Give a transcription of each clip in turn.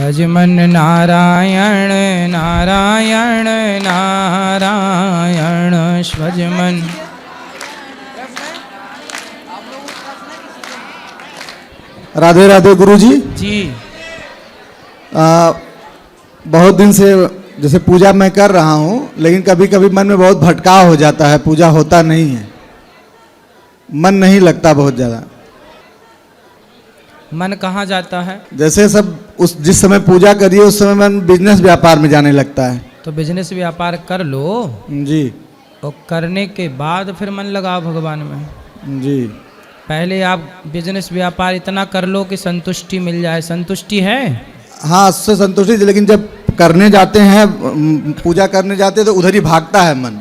भज मन नारायण नारायण नारायण भज मन। राधे राधे गुरुजी जी। बहुत दिन से जैसे पूजा मैं कर रहा हूँ, लेकिन कभी कभी मन में बहुत भटकाव हो जाता है, पूजा होता नहीं है, मन नहीं लगता बहुत ज़्यादा। मन कहाँ जाता है? जैसे सब उस जिस समय पूजा करिए उस समय मन बिजनेस व्यापार में जाने लगता है। तो बिजनेस व्यापार कर लो जी। और करने के बाद फिर मन लगाओ भगवान में। जी। पहले आप बिजनेस व्यापार इतना कर लो कि संतुष्टि मिल जाए। संतुष्टि है? हाँ, उससे संतुष्टि, लेकिन जब करने जाते हैं, पूजा करने जाते हैं तो उधर ही भागता है मन।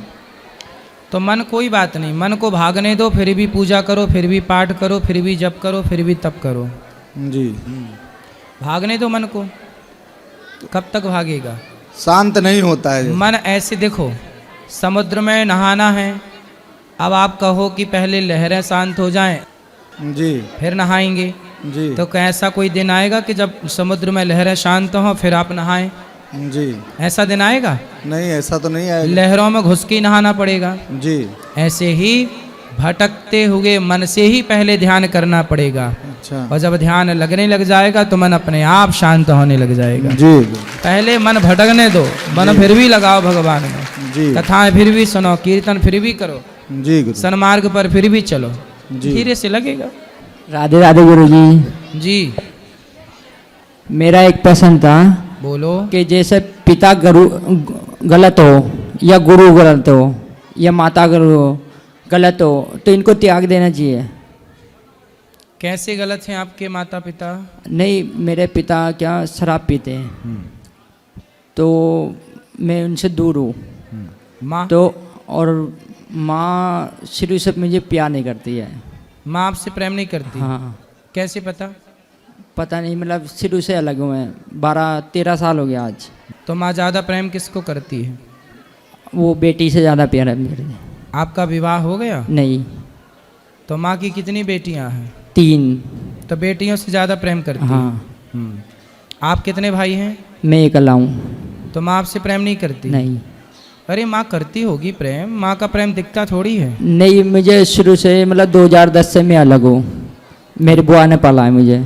तो मन कोई बात नहीं, मन को भागने दो, फिर भी पूजा करो, फिर भी पाठ करो, फिर भी जप करो, फिर भी तप करो। जी। भागने दो मन को। कब तक भागेगा? शांत नहीं होता है मन। ऐसे देखो, समुद्र में नहाना है, अब आप कहो कि पहले लहरें शांत हो जाएं, जी, फिर नहाएंगे। जी। तो कैसा कोई दिन आएगा कि जब समुद्र में लहरें शांत हों फिर आप नहाएं? जी। ऐसा दिन आएगा? नहीं, ऐसा तो नहीं आएगा। लहरों में घुस के नहाना पड़ेगा। जी। ऐसे ही भटकते हुए मन से ही पहले ध्यान करना पड़ेगा। अच्छा। और जब ध्यान लगने लग जाएगा तो मन अपने आप शांत होने लग जाएगा। जी। पहले मन भटकने दो, मन फिर भी लगाओ भगवान में। जी। कथाएं फिर भी सुनो, कीर्तन फिर भी करो, जी गुरु। सन्मार्ग पर फिर भी चलो, जी। धीरे से लगेगा। राधे राधे गुरु जी। जी मेरा एक प्रश्न था बोलो। कि जैसे पिता गुरु गलत हो या गुरु गलत हो या माता गुरु गलत हो तो इनको त्याग देना चाहिए? कैसे गलत हैं आपके माता पिता? नहीं, मेरे पिता क्या शराब पीते हैं, तो मैं उनसे दूर हूँ। माँ? तो और माँ शुरू से मुझे प्यार नहीं करती है। माँ आपसे प्रेम नहीं करती? हाँ। कैसे पता? पता नहीं, मतलब शुरू से अलग हुए हैं, 12-13 साल हो गया आज। तो माँ ज़्यादा प्रेम किसको करती है? वो बेटी से ज़्यादा प्यार है मेरे। आपका विवाह हो गया? नहीं। तो माँ की कितनी बेटियां हैं? 3। तो बेटियों से ज़्यादा प्रेम करती है। हाँ। आप कितने भाई हैं? मैं अकेला हूँ। तो माँ आपसे प्रेम नहीं करती? नहीं। अरे माँ करती होगी प्रेम, माँ का प्रेम दिखता थोड़ी है। नहीं, मुझे शुरू से मतलब 2010 से मैं अलग हूँ, मेरी बुआ ने पाला है मुझे।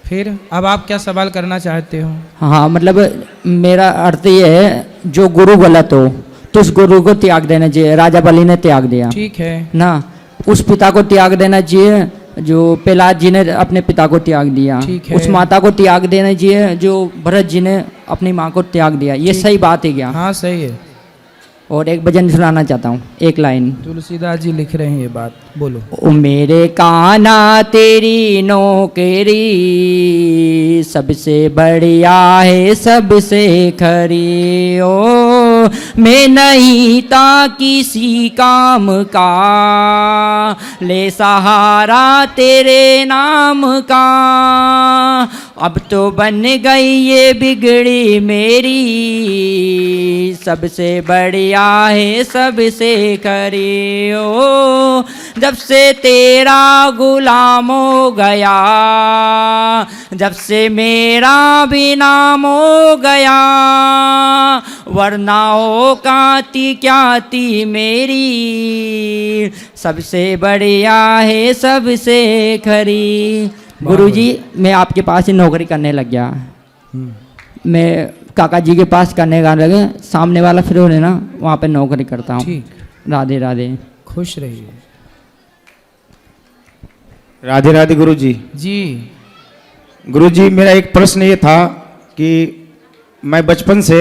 फिर अब आप क्या सवाल करना चाहते हो? हाँ, मतलब मेरा अर्थ ये है, जो गुरु गलत हो तो उस गुरु को त्याग देना चाहिए। राजा बलि ने त्याग दिया, ठीक है ना। उस पिता को त्याग देना चाहिए जो प्रहलाद जी ने अपने पिता को त्याग दिया। ठीक है। उस माता को त्याग देना चाहिए जो भरत जी ने अपनी माँ को त्याग दिया। ये सही बात है क्या? हाँ सही है। और एक भजन सुनाना चाहता हूँ, एक लाइन। तुलसीदास जी लिख रहे हैं ये बात, बोलो। ओ मेरे कान्हा तेरी नौकरी सबसे बढ़िया है सबसे खरी। ओ मैं नहीं था किसी काम का, ले सहारा तेरे नाम का। अब तो बन गई ये बिगड़ी मेरी, सबसे बढ़िया है सबसे खरी। ओ जब से तेरा गुलाम हो गया, जब से मेरा भी नाम हो गया, वरना ओ काती क्या थी मेरी, सबसे बढ़िया है सबसे खरी। गुरुजी, मैं आपके पास ही नौकरी करने लग गया। मैं काका जी के पास करने का लगे, सामने वाला फ्लोर है ना, वहाँ पे नौकरी करता हूँ। ठीक। राधे राधे। खुश रहिए। राधे राधे गुरुजी। जी। गुरुजी, मेरा एक प्रश्न ये था कि मैं बचपन से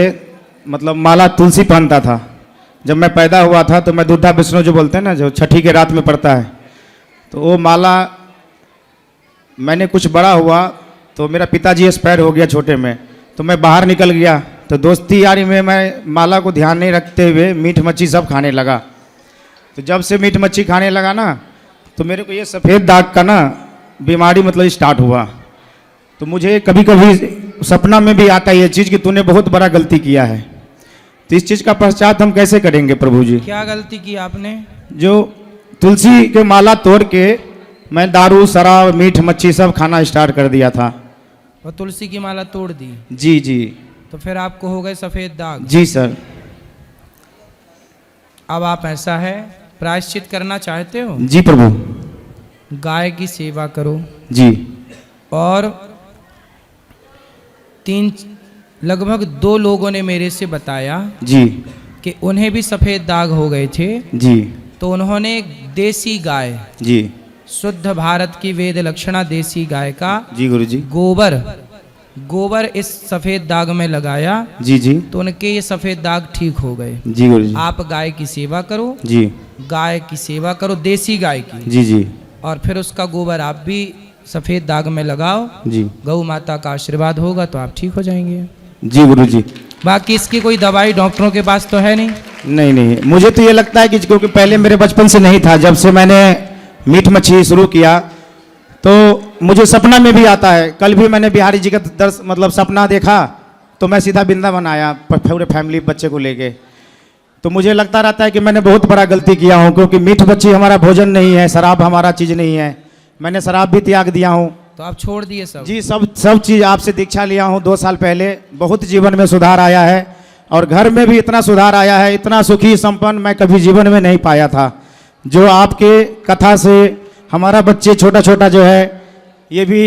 मतलब माला तुलसी पहनता था। जब मैं पैदा हुआ था तो मैं दुर्धा विष्णु जो बोलते हैं ना, जो छठी के रात में पड़ता है, तो वो माला मैंने कुछ बड़ा हुआ तो मेरा पिताजी एक्सपायर हो गया छोटे में, तो मैं बाहर निकल गया, तो दोस्ती यारी में मैं माला को ध्यान नहीं रखते हुए मीट मच्छी सब खाने लगा। तो जब से मीट मच्छी खाने लगा ना, तो मेरे को ये सफ़ेद दाग का ना बीमारी मतलब स्टार्ट हुआ। तो मुझे कभी कभी सपना में भी आता है ये चीज़ कि तूने बहुत बड़ा गलती किया है। तो इस चीज़ का पश्चात हम कैसे करेंगे प्रभु जी? क्या गलती की आपने? जो तुलसी के माला तोड़ के मैं दारू शराब मीट मच्छी सब खाना स्टार्ट कर दिया था। और तुलसी की माला तोड़ दी, जी जी तो फिर आपको हो गए सफ़ेद दाग। जी सर। अब आप ऐसा है प्रायश्चित करना चाहते हो, जी प्रभु। गाय की सेवा करो जी और लगभग 2 लोगों ने मेरे से बताया जी कि उन्हें भी सफ़ेद दाग हो गए थे, जी तो उन्होंने देसी गाय, जी शुद्ध भारत की वेद लक्षणा देसी गाय का जी गुरु जी। गोबर इस सफ़ेद दाग में लगाया, जी जी तो उनके ये सफ़ेद दाग ठीक हो गए। जी गुरु जी। आप गाय की सेवा करो, जी गाय की सेवा करो, देसी गाय की, जी जी और फिर उसका गोबर आप भी सफ़ेद दाग में लगाओ, जी गौ माता का आशीर्वाद होगा तो आप ठीक हो जाएंगे। जी गुरु जी। बाकी इसकी कोई दवाई डॉक्टरों के पास तो है नहीं। नहीं नहीं, मुझे तो ये लगता है कि क्योंकि पहले मेरे बचपन से नहीं था, जब से मैंने मीट मछली शुरू किया तो मुझे सपना में भी आता है। कल भी मैंने बिहारी जी का मतलब सपना देखा, तो मैं सीधा वृंदावन आया पूरे फैमिली बच्चे को लेके। तो मुझे लगता रहता है कि मैंने बहुत बड़ा गलती किया हूँ, क्योंकि मीट मछली हमारा भोजन नहीं है, शराब हमारा चीज़ नहीं है। मैंने शराब भी त्याग दिया हूँ। तो आप छोड़ दिए सब? जी, सब चीज़ आपसे दीक्षा लिया हूँ 2 साल पहले। बहुत जीवन में सुधार आया है और घर में भी इतना सुधार आया है, इतना सुखी संपन्न मैं कभी जीवन में नहीं पाया था। जो आपके कथा से हमारा बच्चे छोटा छोटा जो है ये भी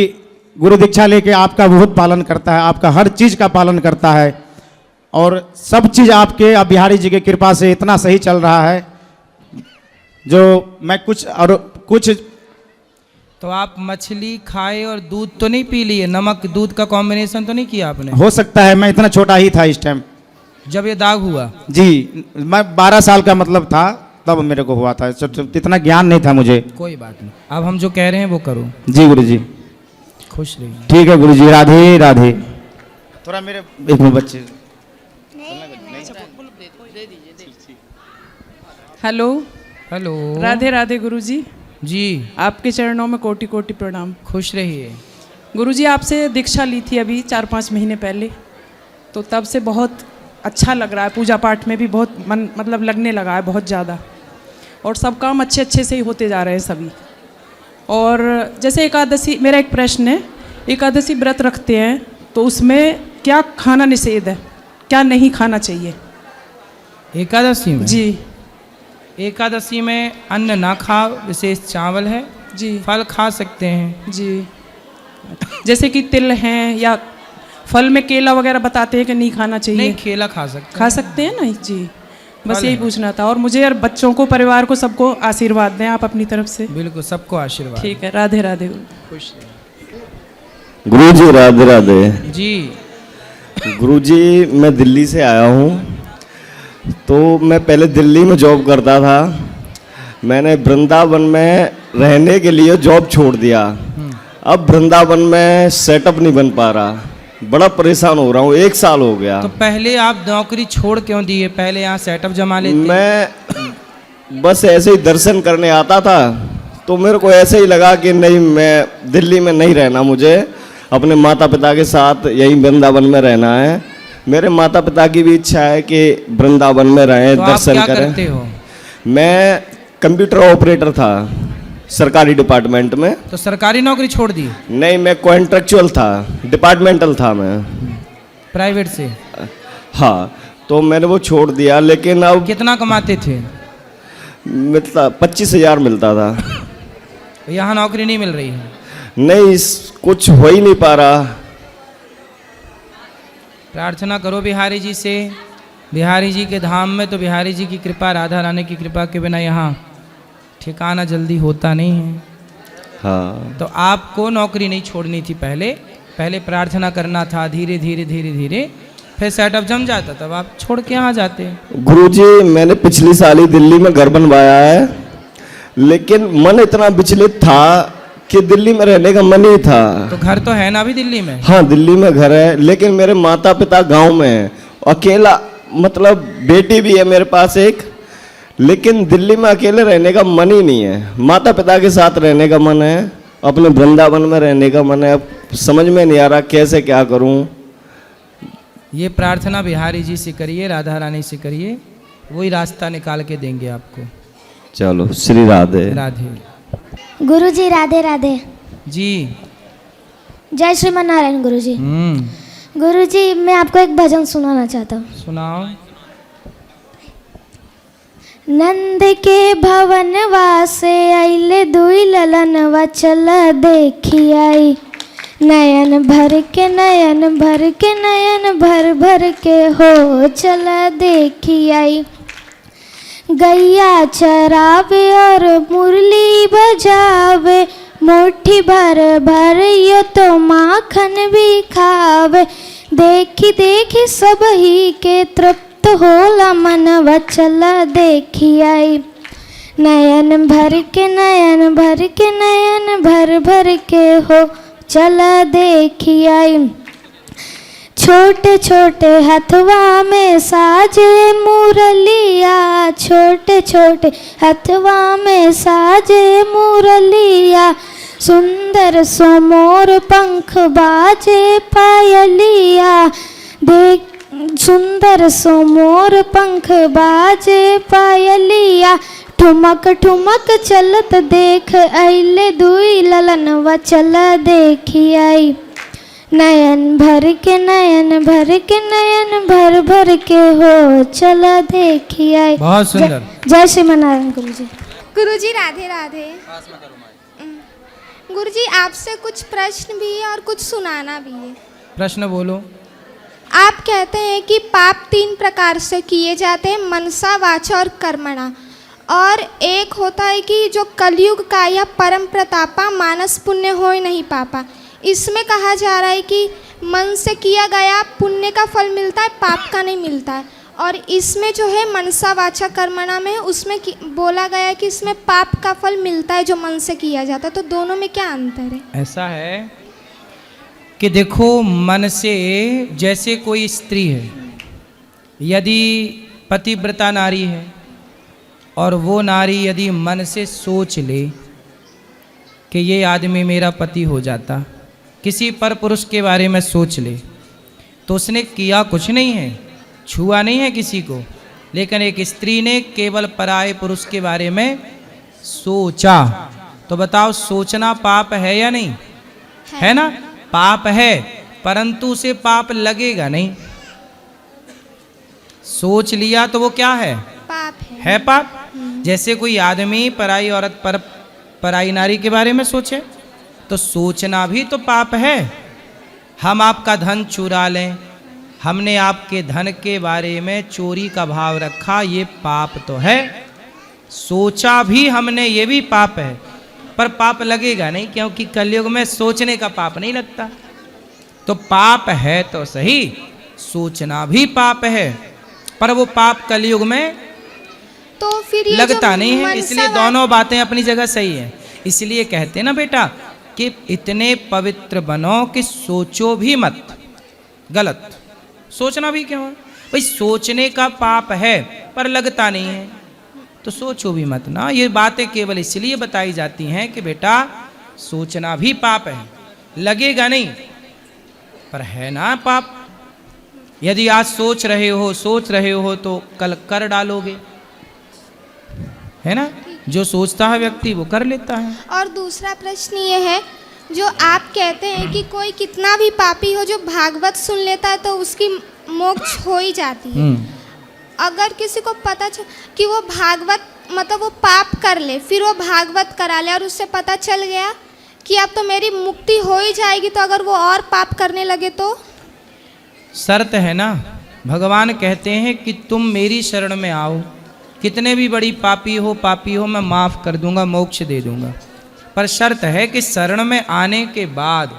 गुरु दीक्षा लेके आपका बहुत पालन करता है, आपका हर चीज़ का पालन करता है, और सब चीज़ आपके अब बिहारी जी की कृपा से इतना सही चल रहा है। जो मैं कुछ तो आप मछली खाए और दूध तो नहीं पी लिए? नमक दूध का कॉम्बिनेशन तो नहीं किया आपने? हो सकता है, मैं इतना छोटा ही था इस टाइम जब ये दाग हुआ। जी, मैं 12 साल का मतलब था तब मेरे को हुआ था, इतना ज्ञान नहीं था मुझे। कोई बात नहीं, अब हम जो कह रहे हैं वो करो। जी गुरु जी। खुश रहिए। ठीक है गुरु जी, राधे राधे। थोड़ा मेरे एक मिनट बच्चे। Hello hello. राधे राधे गुरुजी। जी, आपके चरणों में कोटि कोटि प्रणाम। खुश रहिए। गुरुजी आपसे दीक्षा ली थी अभी 4-5 महीने पहले, तो तब से बहुत अच्छा लग रहा है। पूजा पाठ में भी बहुत मन मतलब लगने लगा है बहुत ज़्यादा, और सब काम अच्छे अच्छे से ही होते जा रहे हैं सभी। और जैसे एकादशी, मेरा एक प्रश्न है, एकादशी व्रत रखते हैं तो उसमें क्या खाना निषेध है, क्या नहीं खाना चाहिए? एकादशी में? जी एकादशी में अन्न ना खाओ, विशेष चावल है जी। फल खा सकते हैं जी, जैसे कि तिल हैं या फल में केला वगैरह बताते हैं कि नहीं खाना चाहिए। नहीं, केला खा सकते खा सकते हैं ना जी। बस फल यही है। पूछना था। और मुझे और बच्चों को, परिवार को, सबको आशीर्वाद दें आप अपनी तरफ से। बिल्कुल, सबको आशीर्वाद। ठीक है, राधे राधे। खुश गुरु जी राधे राधे। जी। गुरु जी मैं दिल्ली से आया हूँ, तो मैं पहले दिल्ली में जॉब करता था। मैंने वृंदावन में रहने के लिए जॉब छोड़ दिया। अब वृंदावन में सेटअप नहीं बन पा रहा, बड़ा परेशान हो रहा हूँ। 1 साल हो गया। तो पहले आप नौकरी छोड़ क्यों दिए? पहले यहाँ सेटअप जमा लेते। मैं बस ऐसे ही दर्शन करने आता था, तो मेरे को ऐसे ही लगा कि नहीं, मैं दिल्ली में नहीं रहना, मुझे अपने माता पिता के साथ यहीं वृंदावन में रहना है। मेरे माता पिता की भी इच्छा है कि वृंदावन में रहें, तो दर्शन आप क्या करें। करते हो? मैं कंप्यूटर ऑपरेटर था सरकारी डिपार्टमेंट में। तो सरकारी नौकरी छोड़ दी? नहीं, मैं कॉन्ट्रेक्चुअल था, डिपार्टमेंटल था मैं। प्राइवेट से? हाँ, तो मैंने वो छोड़ दिया। लेकिन अब कितना कमाते थे? मिलता 25,000 मिलता था। यहाँ नौकरी नहीं मिल रही है? नहीं, कुछ हो ही नहीं पा रहा। प्रार्थना करो बिहारी जी से। बिहारी जी के धाम में तो बिहारी जी की कृपा, राधा रानी की कृपा के बिना यहाँ ठिकाना जल्दी होता नहीं है। हाँ, तो आपको नौकरी नहीं छोड़नी थी, पहले प्रार्थना करना था। धीरे धीरे धीरे धीरे फिर सेटअप जम जाता, तब आप छोड़ के यहाँ जाते। गुरुजी मैंने पिछली साल ही दिल्ली में घर बनवाया है, लेकिन मन इतना विचलित था कि दिल्ली में रहने का मन ही था। तो घर तो है ना अभी दिल्ली में? हाँ, दिल्ली में घर है, लेकिन मेरे माता पिता गांव में हैं। अकेला, मतलब बेटी भी है मेरे पास एक, लेकिन दिल्ली में अकेले रहने का मन ही नहीं है। माता पिता के साथ रहने का मन है, अपने वृंदावन में रहने का मन है। अब समझ में नहीं आ रहा कैसे क्या करूं। ये प्रार्थना बिहारी जी से करिए, राधा रानी से करिए, वही रास्ता निकाल के देंगे आपको। चलो, श्री राधे राधे। गुरुजी राधे राधे। जी। जय श्रीमान नारायण गुरुजी। गुरुजी मैं आपको एक भजन सुनाना चाहता हूँ। सुनाओ। नंद के भवन वासे आइले दुई ललनवा चल देखी आई, नयन भर के नयन भर के नयन भर भर के हो चल देखी आई। गैया चरावे और मुरली बजावे, मुट्ठी भर भर यो तो माखन भी खावे, देखी देखी सब ही के तृप्त होला मनवा चल देखी आई। नयन भर के नयन भर के नयन भर भर के हो चल देखी आई। छोटे छोटे हथवा में साजे मुरलिया, छोटे छोटे हथवा में साजे मुरलिया, सुंदर सो मोर पंख बाजे पायलिया, देख सुंदर सो मोर पंख बाजे पायलिया, ठुमक ठुमक चलत देख आइले दुई ललनवा चल देखी आई। नयन भर के नयन भर के नयन भर भर के हो चल देखी आई। बहुत सुंदर। जय श्रीमान नारायण गुरुजी। गुरुजी राधे राधे। गुरुजी आपसे कुछ प्रश्न भी है और कुछ सुनाना भी है। प्रश्न बोलो। आप कहते हैं कि पाप 3 प्रकार से किए जाते हैं, मनसा वाचा और कर्मणा, और एक होता है कि जो कलयुग का या परम प्रतापा मानस पुण्य हो ही नहीं पापा। इसमें कहा जा रहा है कि मन से किया गया पुण्य का फल मिलता है, पाप का नहीं मिलता है, और इसमें जो है मनसा वाचा कर्मणा में उसमें बोला गया है कि इसमें पाप का फल मिलता है जो मन से किया जाता है। तो दोनों में क्या अंतर है? ऐसा है कि देखो, मन से जैसे कोई स्त्री है, यदि पतिव्रता नारी है और वो नारी यदि मन से सोच ले कि ये आदमी मेरा पति हो जाता, किसी पर पुरुष के बारे में सोच ले, तो उसने किया कुछ नहीं है, छुआ नहीं है किसी को, लेकिन एक स्त्री ने केवल पराये पुरुष के बारे में सोचा। तो बताओ, सोचना पाप है या नहीं? है ना? पाप है, परंतु उसे पाप लगेगा नहीं। सोच लिया तो वो क्या है? पाप है पाप। जैसे कोई आदमी पराई औरत पर, पराई नारी के बारे में सोचे, तो सोचना भी तो पाप है। हम आपका धन चुरा लें, हमने आपके धन के बारे में चोरी का भाव रखा, ये पाप तो है। सोचा भी हमने, ये भी पाप है, पर पाप लगेगा नहीं, क्योंकि कलयुग में सोचने का पाप नहीं लगता। तो पाप है तो सही, सोचना भी पाप है, पर वो पाप कलयुग में तो फिर ये लगता नहीं है। मनसा इसलिए दोनों बातें अपनी जगह सही है। इसलिए कहते हैं ना बेटा कि इतने पवित्र बनो कि सोचो भी मत। गलत सोचना भी क्यों है भाई? सोचने का पाप है पर लगता नहीं है, तो सोचो भी मत ना। ये बातें केवल इसलिए बताई जाती हैं कि बेटा सोचना भी पाप है, लगेगा नहीं पर है ना पाप। यदि आज सोच रहे हो तो कल कर डालोगे, है ना? जो सोचता है व्यक्ति वो कर लेता है। और दूसरा प्रश्न ये है, जो आप कहते हैं कि कोई कितना भी पापी हो जो भागवत सुन लेता है तो उसकी मोक्ष हो ही जाती है। अगर किसी को पता चल कि वो भागवत मतलब वो पाप कर ले, फिर वो भागवत करा ले और उससे पता चल गया कि अब तो मेरी मुक्ति हो ही जाएगी, तो अगर वो और पाप करने लगे तो? शर्त है ना, भगवान कहते हैं कि तुम मेरी शरण में आओ, कितने भी बड़ी पापी हो मैं माफ़ कर दूंगा, मोक्ष दे दूंगा। पर शर्त है कि शरण में आने के बाद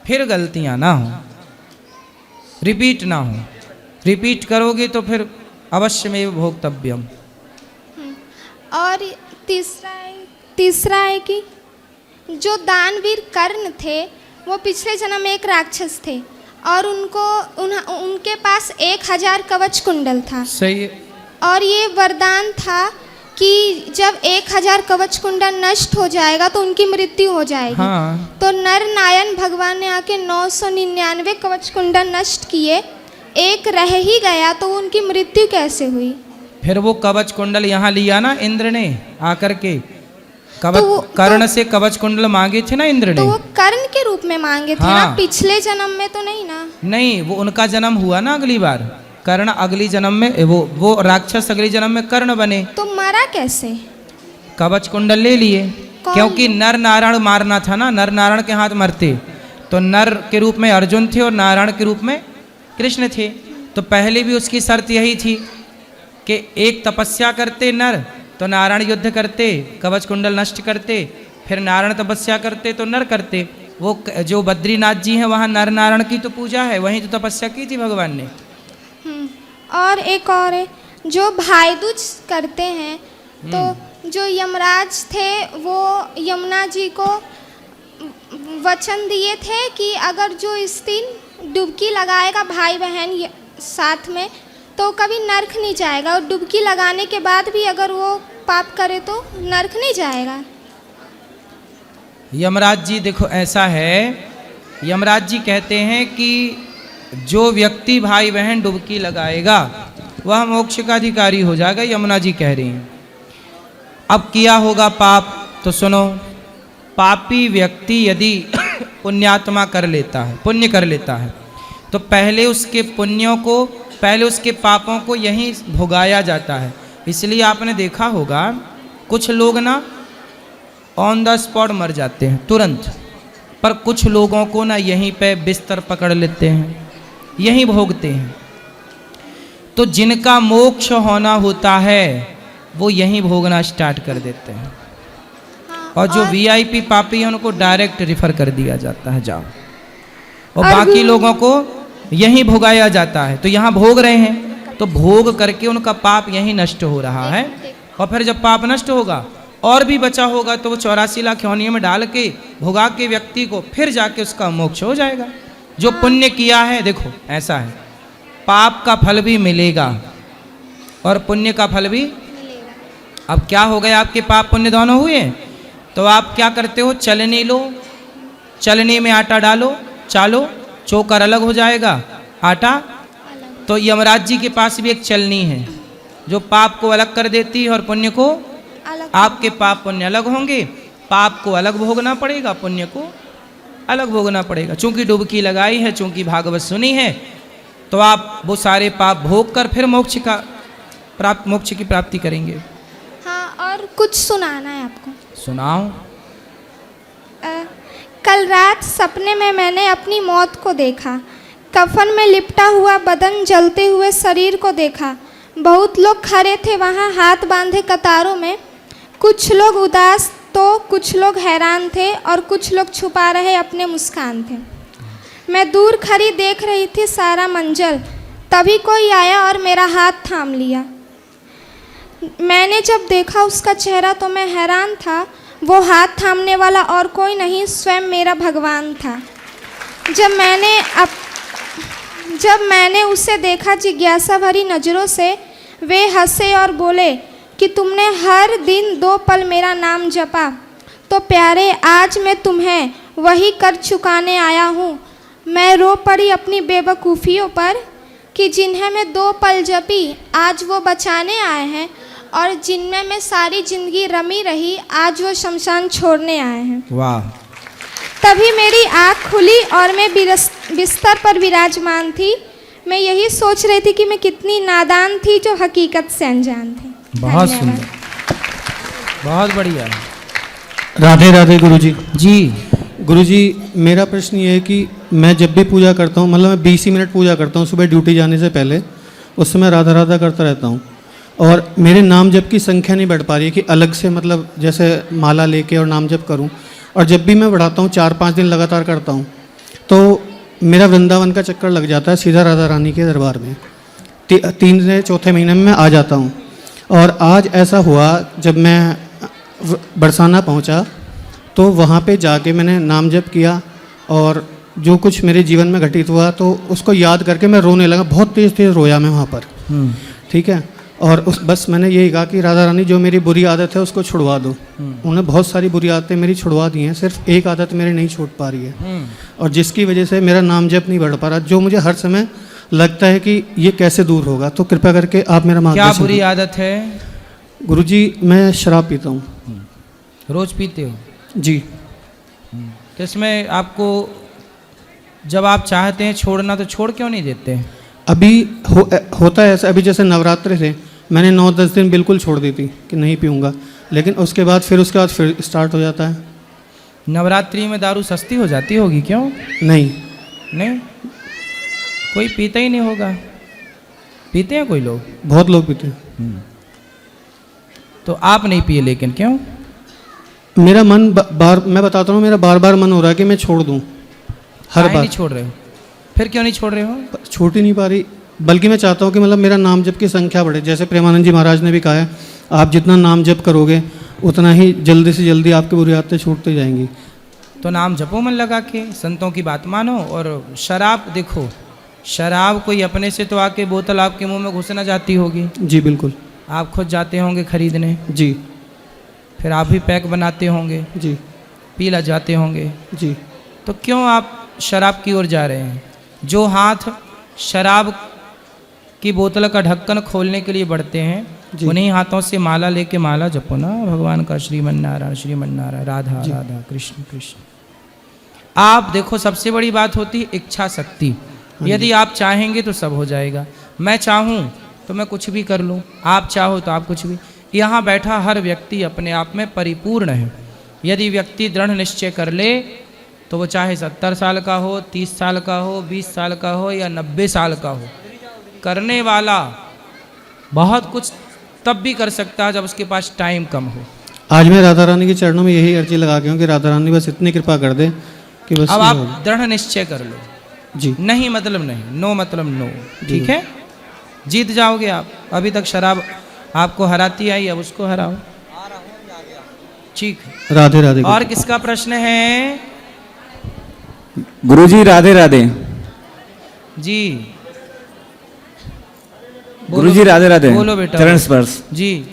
फिर गलतियां ना हो, रिपीट ना हो। रिपीट करोगे तो फिर अवश्य में भोक्तव्यम। और तीसरा है कि जो दानवीर कर्ण थे वो पिछले जन्म में एक राक्षस थे और उनके पास 1000 कवच कुंडल था। सही है। और ये वरदान था कि जब 1000 कवच कुंडल नष्ट हो जाएगा तो उनकी मृत्यु हो जाएगी। हाँ। तो नर नारायण भगवान ने आके 999 कवच कुंडल नष्ट किए, एक रह ही गया, तो उनकी मृत्यु कैसे हुई? फिर वो कवच कुंडल यहाँ लिया ना इंद्र ने आकर के, कर्ण से कवच कुंडल मांगे थे ना इंद्र तो ने। वो कर्ण के रूप में मांगे थे हाँ। ना, पिछले जन्म में तो नहीं ना। नहीं, वो उनका जन्म हुआ ना अगली बार। कर्ण अगली जन्म में वो राक्षस अगली जन्म में कर्ण बने। तो मरा कैसे? कवच कुंडल ले लिए, कौन? क्योंकि नर नारायण मारना था ना, नर नारायण के हाथ मरते। तो नर के रूप में अर्जुन थे और नारायण के रूप में कृष्ण थे। तो पहले भी उसकी शर्त यही थी कि एक तपस्या करते नर तो नारायण युद्ध करते, कवच कुंडल नष्ट करते, फिर नारायण तपस्या करते तो नर करते। वो जो बद्रीनाथ जी हैं वहाँ नर नारायण की तो पूजा है, वहीं तो तपस्या की थी भगवान ने। और एक और है, जो भाई दूज करते हैं तो जो यमराज थे वो यमुना जी को वचन दिए थे कि अगर जो इस दिन डुबकी लगाएगा भाई बहन साथ में तो कभी नरक नहीं जाएगा, और डुबकी लगाने के बाद भी अगर वो पाप करे तो नरक नहीं जाएगा। यमराज जी देखो ऐसा है, यमराज जी कहते हैं कि जो व्यक्ति भाई बहन डुबकी लगाएगा वह मोक्ष का अधिकारी हो जाएगा, यमुना जी कह रही हैं। अब किया होगा पाप तो सुनो, पापी व्यक्ति यदि पुण्यात्मा कर लेता है, पुण्य कर लेता है, तो पहले उसके पुण्यों को, पहले उसके पापों को यहीं भुगाया जाता है। इसलिए आपने देखा होगा कुछ लोग ना ऑन द स्पॉट मर जाते हैं तुरंत, पर कुछ लोगों को ना यहीं पे बिस्तर पकड़ लेते हैं, यहीं भोगते हैं। तो जिनका मोक्ष होना होता है वो यहीं भोगना स्टार्ट कर देते हैं, और जो वीआईपी पापी हैं उनको डायरेक्ट रिफर कर दिया जाता है, जाओ। और बाकी लोगों को यहीं भोगाया जाता है। तो यहाँ भोग रहे हैं तो भोग करके उनका पाप यहीं नष्ट हो रहा है, और फिर जब पाप नष्ट होगा और भी बचा होगा तो वो 84 लाख योनियों में डाल के भोगा के व्यक्ति को फिर जाके उसका मोक्ष हो जाएगा। जो पुण्य किया है, देखो ऐसा है, पाप का फल भी मिलेगा और पुण्य का फल भी। अब क्या हो गया, आपके पाप पुण्य दोनों हुए, तो आप क्या करते हो, चलनी लो, चलनी में आटा डालो, चालो, चोकर अलग हो जाएगा, आटा। तो यमराज जी के पास भी एक चलनी है जो पाप को अलग कर देती है और पुण्य को अलग। आपके पाप पुण्य अलग होंगे, पाप को अलग भोगना पड़ेगा, पुण्य को अलग भोगना पड़ेगा। चूंकि डुबकी लगाई है, चूंकि भागवत सुनी है, तो आप वो सारे पाप भोग कर फिर मोक्ष की प्राप्ति करेंगे। हाँ, और कुछ सुनाना है आपको। सुनाओ। कल रात सपने में मैंने अपनी मौत को देखा, कफन में लिपटा हुआ बदन, जलते हुए शरीर को देखा। बहुत लोग खड़े थे वहाँ हाथ बांधे कतारों में, कुछ लोग उदास तो कुछ लोग हैरान थे और कुछ लोग छुपा रहे अपने मुस्कान थे। मैं दूर खड़ी देख रही थी सारा मंजर, तभी कोई आया और मेरा हाथ थाम लिया। मैंने जब देखा उसका चेहरा तो मैं हैरान था। वो हाथ थामने वाला और कोई नहीं, स्वयं मेरा भगवान था। जब मैंने उसे देखा जिज्ञासा भरी नज़रों से, वे हंसे और बोले कि तुमने हर दिन 2 पल मेरा नाम जपा, तो प्यारे आज मैं तुम्हें वही कर चुकाने आया हूँ। मैं रो पड़ी अपनी बेवकूफ़ियों पर कि जिन्हें मैं 2 पल जपी आज वो बचाने आए हैं, और जिनमें मैं सारी जिंदगी रमी रही आज वो शमशान छोड़ने आए हैं। वाह। तभी मेरी आँख खुली और मैं बिस्तर पर विराजमान थी। मैं यही सोच रही थी कि मैं कितनी नादान थी जो हकीकत से अनजान थी। बहुत सुंदर, बहुत बढ़िया। राधे राधे गुरुजी। जी गुरुजी, मेरा प्रश्न ये है कि मैं जब भी पूजा करता हूँ, मतलब मैं 20 ही मिनट पूजा करता हूँ सुबह ड्यूटी जाने से पहले, उस समय राधा राधा करता रहता हूँ, और मेरे नाम जप की संख्या नहीं बढ़ पा रही है कि अलग से मतलब जैसे माला लेके और नाम जप करूं। और जब भी मैं बढ़ाता हूं 4-5 दिन लगातार करता हूं तो मेरा वृंदावन का चक्कर लग जाता है, सीधा राधा रानी के दरबार में 3 से 4थे महीने में मैं आ जाता हूं। और आज ऐसा हुआ, जब मैं बरसाना पहुंचा तो वहां पे जाके मैंने नाम जप किया और जो कुछ मेरे जीवन में घटित हुआ तो उसको याद करके मैं रोने लगा, बहुत तेज़ तेज़ रोया मैं वहाँ पर। ठीक है, और बस मैंने यही कहा कि राधा रानी जो मेरी बुरी आदत है उसको छुड़वा दो। उन्होंने बहुत सारी बुरी आदतें मेरी छुड़वा दी हैं, सिर्फ एक आदत मेरी नहीं छूट पा रही है, और जिसकी वजह से मेरा नाम जप नहीं बढ़ पा रहा, जो मुझे हर समय लगता है कि ये कैसे दूर होगा। तो कृपया करके आप मेरा मार्गदर्शन। क्या बुरी आदत है? गुरुजी, मैं शराब पीता हूँ। रोज पीते हो? जी। तो इसमें आपको जब आप चाहते हैं छोड़ना तो छोड़ क्यों नहीं देते हैं? अभी होता है ऐसा, अभी जैसे नवरात्रि थे, मैंने 9-10 दिन बिल्कुल छोड़ दी थी कि नहीं पीऊँगा, लेकिन उसके बाद फिर स्टार्ट हो जाता है। नवरात्रि में दारू सस्ती हो जाती होगी, क्यों? नहीं। नहीं, कोई पीता ही नहीं होगा। पीते हैं कोई लोग? बहुत लोग पीते हैं। तो आप नहीं पिए, लेकिन क्यों? मेरा मन मैं बताता हूँ, मेरा बार बार मन हो रहा है कि मैं छोड़ दूँ, हर काहे बार। नहीं छोड़ रहे हो? फिर क्यों नहीं छोड़ रहे हो? छूट ही नहीं पा रही, बल्कि मैं चाहता हूँ कि मतलब मेरा नाम जप की संख्या बढ़े। जैसे प्रेमानंद जी महाराज ने भी कहा है, आप जितना नाम जप करोगे उतना ही जल्दी से जल्दी आपकी बुरी आदतें छूटती जाएंगी। तो नाम जपो मन लगा के, संतों की बात मानो। और शराब देखो, शराब कोई अपने से तो आके बोतल आपके मुंह में घुसना जाती होगी। जी बिल्कुल। आप खुद जाते होंगे खरीदने, जी। फिर आप भी पैक बनाते होंगे, जी। पीला जाते होंगे। जी। तो क्यों आप शराब की ओर जा रहे हैं? जो हाथ शराब की बोतल का ढक्कन खोलने के लिए बढ़ते हैं, उन्हीं हाथों से माला लेके माला जपो ना भगवान का, श्रीमन नारायण राधा राधा कृष्ण कृष्ण। आप देखो, सबसे बड़ी बात होती है इच्छा शक्ति। यदि आप चाहेंगे तो सब हो जाएगा। मैं चाहूँ तो मैं कुछ भी कर लूँ, आप चाहो तो आप कुछ भी। यहाँ बैठा हर व्यक्ति अपने आप में परिपूर्ण है। यदि व्यक्ति दृढ़ निश्चय कर ले तो वो चाहे 70 साल का हो, 30 साल का हो, 20 साल का हो या 90 साल का हो, करने वाला बहुत कुछ तब भी कर सकता है जब उसके पास टाइम कम हो। आज मैं राधा रानी के चरणों में यही अर्जी लगा के हूँ कि राधा रानी बस इतनी कृपा कर दे कि बस। अब आप दृढ़ निश्चय कर लो। जी। नहीं मतलब नहीं, नो मतलब नो, ठीक है? जीत जाओगे आप। अभी तक शराब आपको हराती आई, अब उसको हराओ। ठीक है, राधे राधे। और किसका प्रश्न है? गुरुजी राधे राधे। जी गुरुजी राधे राधे। बोलो बेटा। चरण स्पर्श। जी।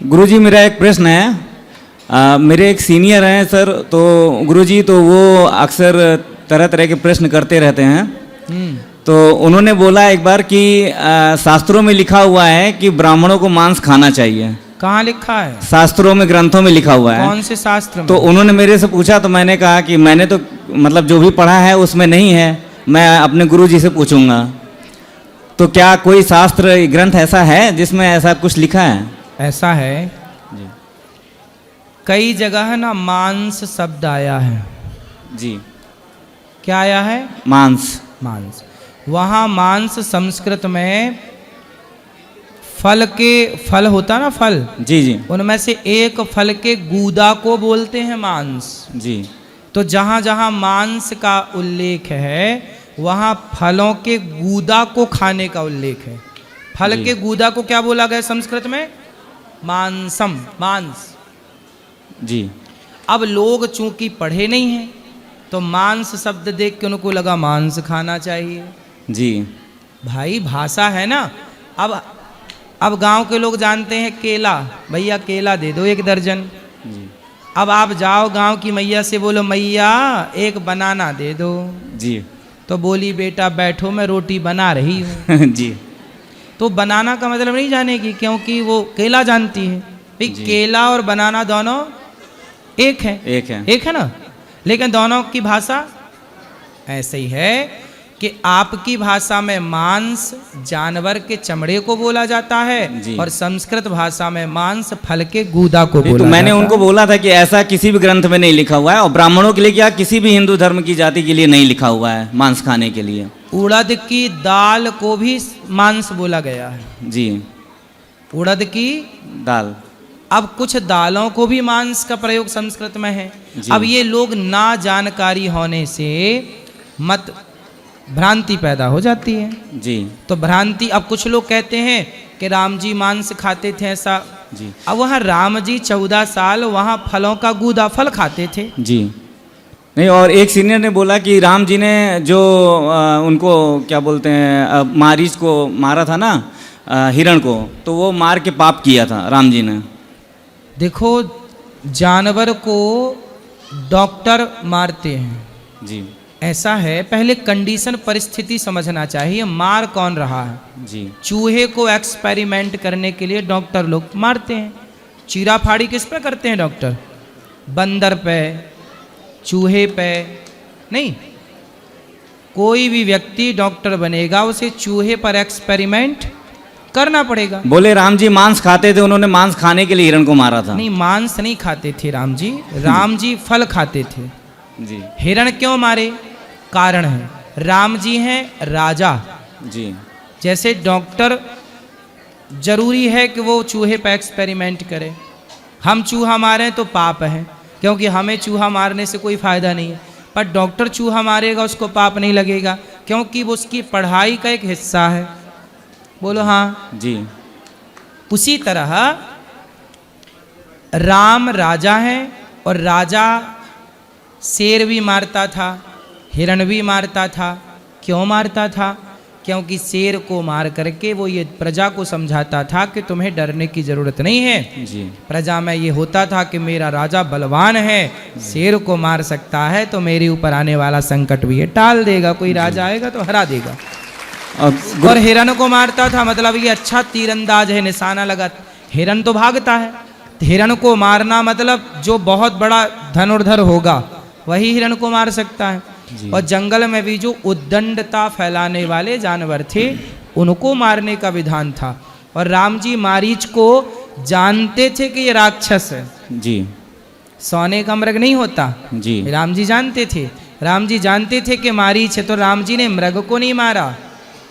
गुरुजी मेरा एक प्रश्न है। मेरे एक सीनियर हैं सर, तो गुरुजी तो वो अक्सर तरह तरह के प्रश्न करते रहते हैं। तो उन्होंने बोला एक बार कि शास्त्रों में लिखा हुआ है कि ब्राह्मणों को मांस खाना चाहिए। कहाँ लिखा है? शास्त्रों में, ग्रंथों में लिखा हुआ है। कौन से शास्त्र में? तो उन्होंने मेरे से पूछा, तो मैंने कहा कि मैंने तो मतलब जो भी पढ़ा है उसमें नहीं है, मैं अपने गुरुजी से पूछूंगा। तो क्या कोई शास्त्र ग्रंथ ऐसा है जिसमें ऐसा कुछ लिखा है? ऐसा है जी। कई जगह ना मांस शब्द आया है। जी। क्या आया है? मांस। मांस। वहाँ मांस संस्कृत में फल के, फल होता ना फल, जी जी, उनमें से एक फल के गूदा को बोलते हैं मांस। जी। तो जहाँ जहाँ मांस का उल्लेख है वहाँ फलों के गूदा को खाने का उल्लेख है। फल के गूदा को क्या बोला गया संस्कृत में? मांसम, मांस। जी। अब लोग चूंकि पढ़े नहीं हैं तो मांस शब्द देख के उनको लगा मांस खाना चाहिए। जी। भाई भाषा है ना। अब गांव के लोग जानते हैं केला, भैया केला दे दो 1 दर्जन। जी। अब आप जाओ गांव की मैया से बोलो मैया 1 बनाना दे दो। जी। तो बोली बेटा बैठो मैं रोटी बना रही हूँ। जी। तो बनाना का मतलब नहीं जानेगी, क्योंकि वो केला जानती है। भाई केला और बनाना दोनों एक है। एक है ना। लेकिन दोनों की भाषा ऐसे ही है कि आपकी भाषा में मांस जानवर के चमड़े को बोला जाता है और संस्कृत भाषा में मांस फल के गूदा को बोला तो मैंने जाता उनको बोला था कि ऐसा किसी भी ग्रंथ में नहीं लिखा हुआ है, और ब्राह्मणों के लिए क्या किसी भी हिंदू धर्म की जाति के लिए नहीं लिखा हुआ है मांस खाने के लिए। उड़द की दाल को भी मांस बोला गया है। जी। उड़द की दाल। अब कुछ दालों को भी मांस का प्रयोग संस्कृत में है। अब ये लोग ना जानकारी होने से मत भ्रांति पैदा हो जाती है। जी। तो भ्रांति, अब कुछ लोग कहते हैं कि राम जी मांस खाते थे ऐसा। जी। अब वहाँ राम जी 14 साल वहाँ फलों का गूदा फल खाते थे। जी। नहीं, और एक सीनियर ने बोला कि राम जी ने जो उनको क्या बोलते हैं मारीच को मारा था ना, हिरण को, तो वो मार के पाप किया था राम जी ने। देखो जानवर को डॉक्टर मारते हैं। जी। ऐसा है, पहले कंडीशन परिस्थिति समझना चाहिए। मार कौन रहा है? जी। चूहे को एक्सपेरिमेंट करने के लिए डॉक्टर लोग मारते हैं। चीरा फाड़ी किस पे करते हैं डॉक्टर? बंदर पे, चूहे पे नहीं। कोई भी व्यक्ति डॉक्टर बनेगा उसे चूहे पर एक्सपेरिमेंट करना पड़ेगा। बोले राम जी मांस खाते थे, उन्होंने मांस खाने के लिए हिरण को मारा था। नहीं, मांस नहीं खाते थे राम जी, राम जी फल खाते थे। जी हिरण क्यों मारे? कारण है, राम जी हैं राजा। जी जैसे डॉक्टर जरूरी है कि वो चूहे पर एक्सपेरिमेंट करे। हम चूहा मारें तो पाप है, क्योंकि हमें चूहा मारने से कोई फायदा नहीं है। पर डॉक्टर चूहा मारेगा उसको पाप नहीं लगेगा, क्योंकि वो उसकी पढ़ाई का एक हिस्सा है। बोलो हाँ जी। उसी तरह राम राजा है, और राजा शेर भी मारता था, हिरण भी मारता था। क्यों मारता था? क्योंकि शेर को मार करके वो ये प्रजा को समझाता था कि तुम्हें डरने की जरूरत नहीं है। जी प्रजा में ये होता था कि मेरा राजा बलवान है, शेर को मार सकता है तो मेरे ऊपर आने वाला संकट भी ये टाल देगा। कोई राजा आएगा तो हरा देगा। और हिरण को मारता था, मतलब ये अच्छा तीरंदाज है, निशाना लगा। हिरण तो भागता है, तो हिरण को मारना मतलब जो बहुत बड़ा धनुर्धर होगा वही हिरण को मार सकता है। और जंगल में भी जो उद्दंडता फैलाने वाले जानवर थे उनको मारने का विधान था। और राम जी मारीच को जानते थे कि ये राक्षस है। जी सोने का मृग नहीं होता। जी राम जी जानते थे, राम जी जानते थे कि मारीच है, तो राम जी ने मृग को नहीं मारा।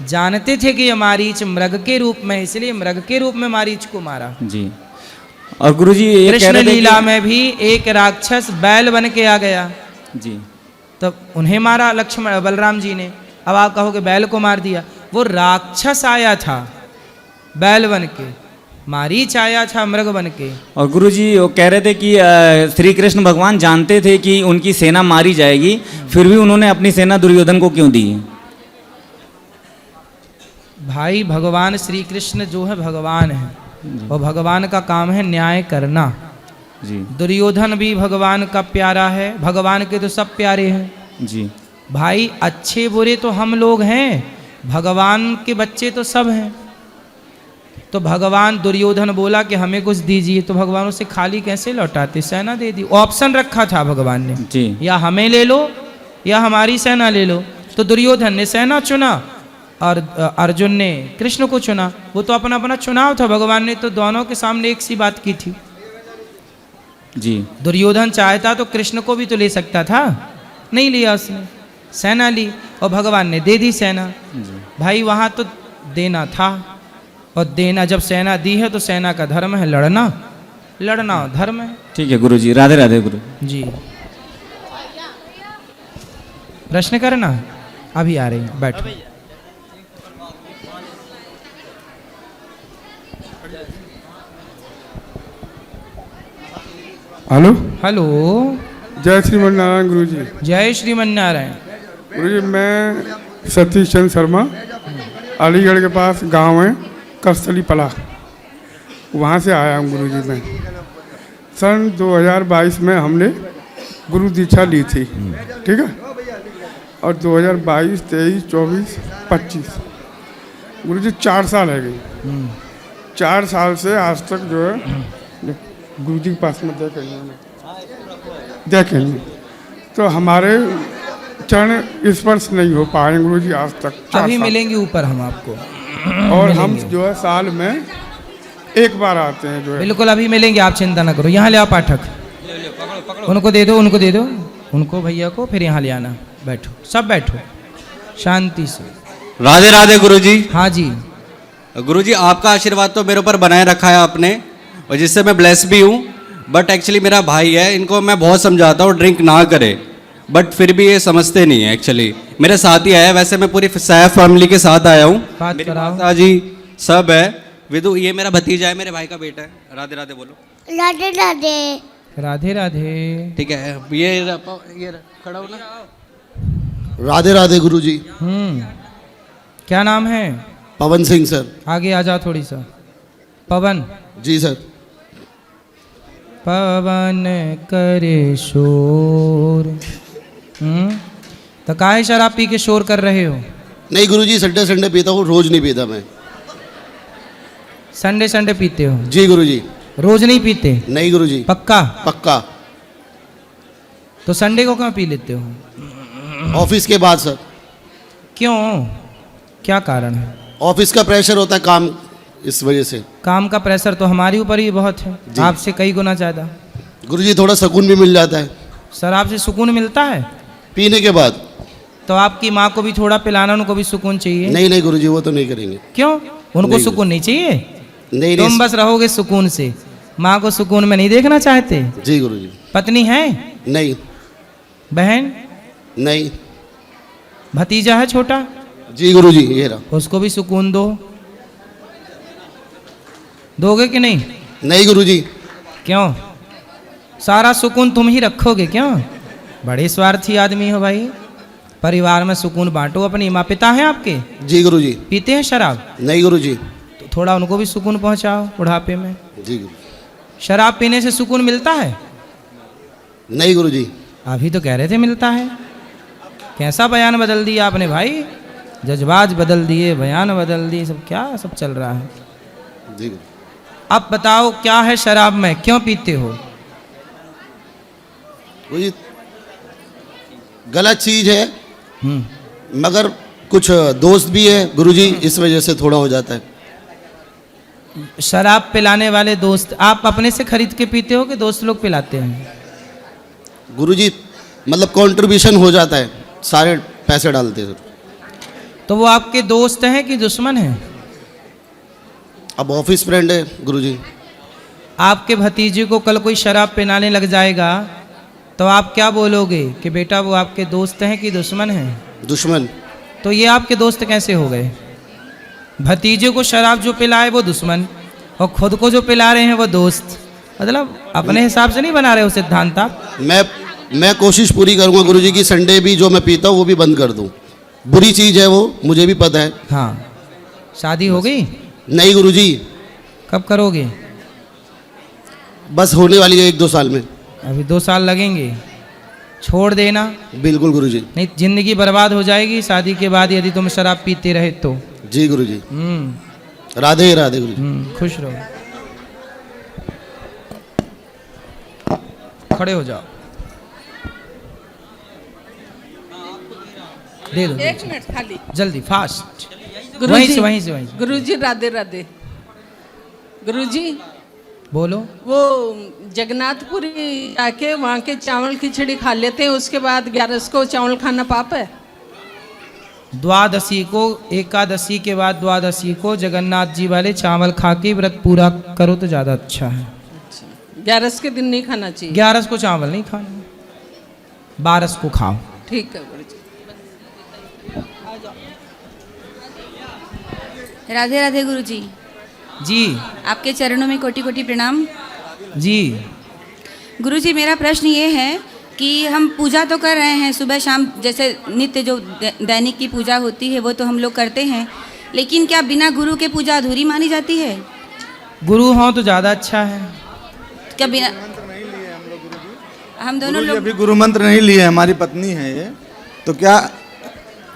जानते थे कि ये मारीच मृग के रूप में, इसलिए मृग के रूप में मारीच को मारा। जी। और गुरुजी ये कह कृष्ण रहे थे कि- लीला में भी एक राक्षस बैल बन के आ गया, जी तब उन्हें मारा लक्ष्मण बलराम जी ने। अब आप कहोगे बैल को मार दिया, वो राक्षस आया था बैल बन के, मारीच आया था मृग बन के। और गुरुजी वो कह रहे थे कि श्री कृष्ण भगवान जानते थे कि उनकी सेना मारी जाएगी, फिर भी उन्होंने अपनी सेना दुर्योधन को क्यों दी? भाई भगवान श्री कृष्ण जो है भगवान है, और भगवान का काम है न्याय करना। जी दुर्योधन भी भगवान का प्यारा है, भगवान के तो सब प्यारे हैं। जी भाई अच्छे बुरे तो हम लोग हैं, भगवान के बच्चे तो सब हैं। तो भगवान दुर्योधन बोला कि हमें कुछ दीजिए, तो भगवान उसे खाली कैसे लौटाते? सेना दे दी। ऑप्शन रखा था भगवान ने, जी या हमें ले लो या हमारी सेना ले लो। तो दुर्योधन ने सेना चुना और अर्जुन ने कृष्ण को चुना। वो तो अपना अपना चुनाव था, भगवान ने तो दोनों के सामने एक सी बात की थी। जी दुर्योधन चाहता तो कृष्ण को भी तो ले सकता था, नहीं लिया उसने, सेना ली और भगवान ने दे दी सेना। भाई वहाँ तो देना था, और देना जब सेना दी है तो सेना का धर्म है लड़ना, लड़ना धर्म है। ठीक है गुरुजी, राधे राधे गुरु जी। प्रश्न करना अभी आ रही है, बैठो। हेलो हेलो, जय श्रीमन नारायण गुरु जी। जय श्रीमन नारायण। गुरु जी मैं सतीश चंद्र शर्मा, अलीगढ़ के पास गांव है करसली पला, वहाँ से आया हूँ गुरु जी। मैं सन 2022 में हमने गुरु दीक्षा ली थी, ठीक है। और 2022, 23, 24, 25 गुरु जी 4 साल है गई। 4 साल से आज तक जो है गुरु जी के पास में देखेंगे तो हमारे चरण स्पर्श नहीं हो पाए गुरु जी आज तक। अभी मिलेंगे ऊपर हम आपको, और हम जो है साल में एक बार आते हैं जो है। बिल्कुल अभी मिलेंगे, आप चिंता ना करो। यहाँ ले आओ पाठक, उनको दे दो, उनको दे दो, उनको भैया को, फिर यहाँ ले आना। बैठो, सब बैठो शांति से। राधे राधे गुरुजी। हाँ जी गुरुजी, आपका आशीर्वाद तो मेरे ऊपर बनाए रखा है आपने, और जिससे मैं ब्लेस भी हूँ। बट एक्चुअली मेरा भाई है, इनको मैं बहुत समझाता हूँ ड्रिंक ना करे, बट फिर भी ये समझते नहीं है। एक्चुअली मेरे साथ ही आया, वैसे मैं पूरी सैफ फैमिली के साथ आया हूँ। बात कराओ। माता जी सब है, विदु ये मेरा भतीजा है, मेरे भाई का बेटा है। राधे राधे बोलो। राधे राधे। राधे राधे। ठीक है, ये खड़ा हो ना। राधे राधे गुरुजी। क्या नाम है? पवन सिंह सर। आगे आ जाओ थोड़ी सा। पवन जी सर। पवन करे शोर। तो काहे शराब पी के शोर कर रहे हो? नहीं गुरुजी, संडे संडे पीता हूँ, रोज नहीं पीता मैं। संडे संडे पीते हो? जी गुरुजी। रोज नहीं पीते? नहीं गुरुजी। पक्का? पक्का। तो संडे को क्यों पी लेते हो? ऑफिस के बाद सर, क्यों, क्या कारण है? ऑफिस का प्रेशर होता है काम, इस वजह से। काम का प्रेशर तो हमारे ऊपर ही बहुत है, आपसे कई गुना ज़्यादा। गुरुजी थोड़ा सुकून भी मिल जाता है सर, आपसे सुकून मिलता है पीने के बाद। तो आपकी माँ को भी थोड़ा पिलाना, उनको भी सुकून चाहिए। नहीं नहीं गुरुजी, वो तो नहीं करेंगे। क्यों, उनको नहीं, सुकून नहीं चाहिए? नहीं तुम नहीं बस रहोगे सुकून से, माँ को सुकून में नहीं देखना चाहते? जी गुरुजी। पत्नी है? नहीं बहन? नहीं। भतीजा है छोटा? जी गुरुजी, ये रहा। उसको भी सुकून दो, दोगे कि नहीं? नहीं गुरुजी। क्यों, सारा सुकून तुम ही रखोगे क्यों? बड़े स्वार्थी आदमी हो भाई। परिवार में सुकून बांटो। अपनी माँ पिता हैं आपके? जी गुरुजी। पीते हैं शराब? नहीं गुरुजी। तो थोड़ा उनको भी सुकून पहुंचाओ बुढ़ापे में। जी गुरुजी। शराब पीने से सुकून मिलता है? नहीं गुरुजी। अभी तो कह रहे थे मिलता है। कैसा बयान बदल दिया आपने भाई, जज्बात बदल दिए, बयान बदल दिए, सब क्या सब चल रहा है? जी गुरुजी। अब बताओ क्या है शराब में, क्यों पीते हो? गुरुजी गलत चीज है, मगर कुछ दोस्त भी है गुरुजी, इस वजह से थोड़ा हो जाता है। शराब पिलाने वाले दोस्त आप अपने से खरीद के पीते हो कि दोस्त लोग पिलाते हैं? गुरुजी मतलब कंट्रीब्यूशन हो जाता है, सारे पैसे डालते हैं। तो वो आपके दोस्त हैं कि दुश्मन हैं? अब ऑफिस फ्रेंड है गुरुजी। आपके भतीजे को कल कोई शराब पिलाने लग जाएगा तो आप क्या बोलोगे कि बेटा वो आपके दोस्त हैं कि दुश्मन हैं? दुश्मन। तो ये आपके दोस्त कैसे हो गए? भतीजे को शराब जो पिलाए वो दुश्मन, और खुद को जो पिला रहे हैं वो दोस्त। मतलब अपने हिसाब से नहीं बना रहे हो सिद्धांत आप। मैं कोशिश पूरी करूंगा गुरुजी की संडे भी जो मैं पीता हूँ वो भी बंद कर दूं। बुरी चीज है वो, मुझे भी पता है। हाँ, शादी हो गई? नहीं गुरुजी। कब करोगे? बस होने वाली है 1-2 साल में। अभी 2 साल लगेंगे, छोड़ देना। बिल्कुल गुरुजी। नहीं जिंदगी बर्बाद हो जाएगी शादी के बाद यदि तुम शराब पीते रहे तो। जी गुरुजी। राधे राधे गुरुजी। खुश रहो। खड़े हो जाओ, दे दो। 1 मिनट खाली, जल्दी फास्ट। गुरुजी, वहीं से। गुरुजी राधे राधे। गुरुजी बोलो। वो जगन्नाथपुरी जाके वहाँ के चावल खिचड़ी खा लेते हैं, उसके बाद 11 को चावल खाना पाप है? द्वादशी को, एकादशी के बाद द्वादशी को जगन्नाथ जी वाले चावल खा के व्रत पूरा करो तो ज़्यादा अच्छा है। 11 के दिन नहीं खाना चाहिए? 11 को चावल नहीं खाना, 12 को खाओ। ठीक है गुरुजी। राधे राधे गुरुजी। जी। आपके चरणों में कोटि कोटि प्रणाम। जी। गुरुजी मेरा प्रश्न ये है कि हम पूजा तो कर रहे हैं सुबह शाम, जैसे नित्य जो दैनिक की पूजा होती है वो तो हम लोग करते हैं, लेकिन क्या बिना गुरु के पूजा अधूरी मानी जाती है? गुरु हो तो ज़्यादा अच्छा है। क्या बिना? हम दोनों लोग अभी गुरु मंत्र नहीं लिए, हमारी पत्नी है ये, तो क्या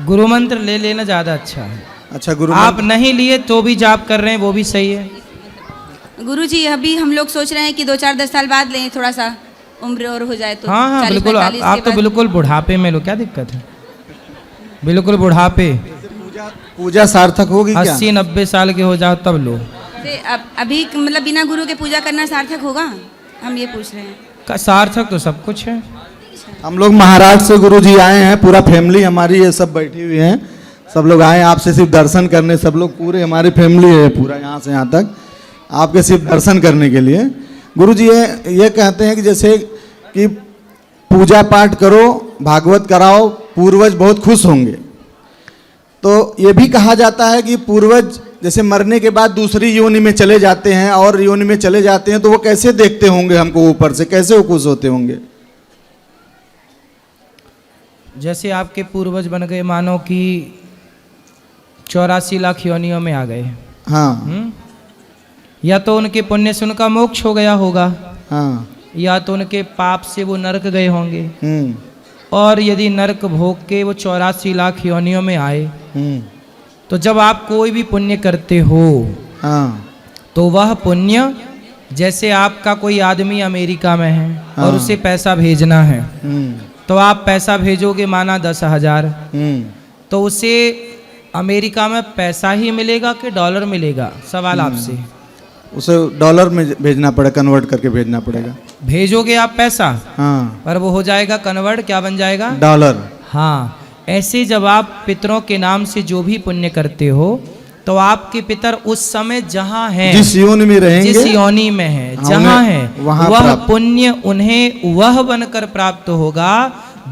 गुरु मंत्र ले लेना ज़्यादा अच्छा है। अच्छा गुरु आप नहीं लिए तो भी जाप कर रहे हैं, वो भी सही है। गुरुजी अभी हम लोग सोच रहे हैं कि 2-4-10 साल बाद लें, थोड़ा सा उम्र और हो जाए तो। हाँ बिल्कुल, आप तो बिल्कुल बुढ़ापे में लो, क्या दिक्कत है? बिल्कुल बुढ़ापे, पूजा सार्थक होगी क्या? 80-90 साल के हो जाओ तब लो। अभी मतलब बिना गुरु के पूजा करना सार्थक होगा, हम ये पूछ रहे हैं। सार्थक तो सब कुछ है। हम लोग महाराष्ट्र से गुरुजी आए हैं, पूरा फैमिली हमारी ये सब बैठी हुई है, सब लोग आए आपसे सिर्फ दर्शन करने, सब लोग पूरे हमारी फैमिली है पूरा यहाँ से यहाँ तक आपके सिर्फ दर्शन करने के लिए। गुरुजी ये कहते हैं कि जैसे कि पूजा पाठ करो, भागवत कराओ, पूर्वज बहुत खुश होंगे। तो ये भी कहा जाता है कि पूर्वज जैसे मरने के बाद दूसरी योनि में चले जाते हैं और योनि में चले जाते हैं तो वो कैसे देखते होंगे हमको ऊपर से, कैसे वो खुश होते होंगे? जैसे आपके पूर्वज बन गए, मानो कि 84 लाख योनियों में आ गए। हाँ। या तो उनके पुण्य से उनका मोक्ष हो गया होगा। हाँ। या तो उनके पाप से वो नरक गए होंगे। और यदि नरक भोग के वो 84 लाख योनियों में आए, तो जब आप कोई भी पुण्य करते हो, हाँ, तो वह पुण्य जैसे आपका कोई आदमी अमेरिका में है हाँ। और उसे पैसा भेजना है, तो आप पैसा भेजोगे माना 10,000, तो उसे अमेरिका में पैसा ही मिलेगा कि डॉलर मिलेगा? सवाल आपसे। उसे डॉलर में भेजना पड़ेगा, कन्वर्ट करके भेजना पड़ेगा। भेजोगे आप पैसा, हाँ, पर वो हो जाएगा कन्वर्ट, क्या बन जाएगा? डॉलर। हाँ, ऐसे जब आप पितरों के नाम से जो भी पुण्य करते हो, तो आपके पितर उस समय जहाँ हैं, जिस योनि में रहेंगे, जिस योनि में है, हाँ, जहाँ उन्हें है, वहाँ वह प्राप्त। पुण्य उन्हें वह बनकर प्राप्त होगा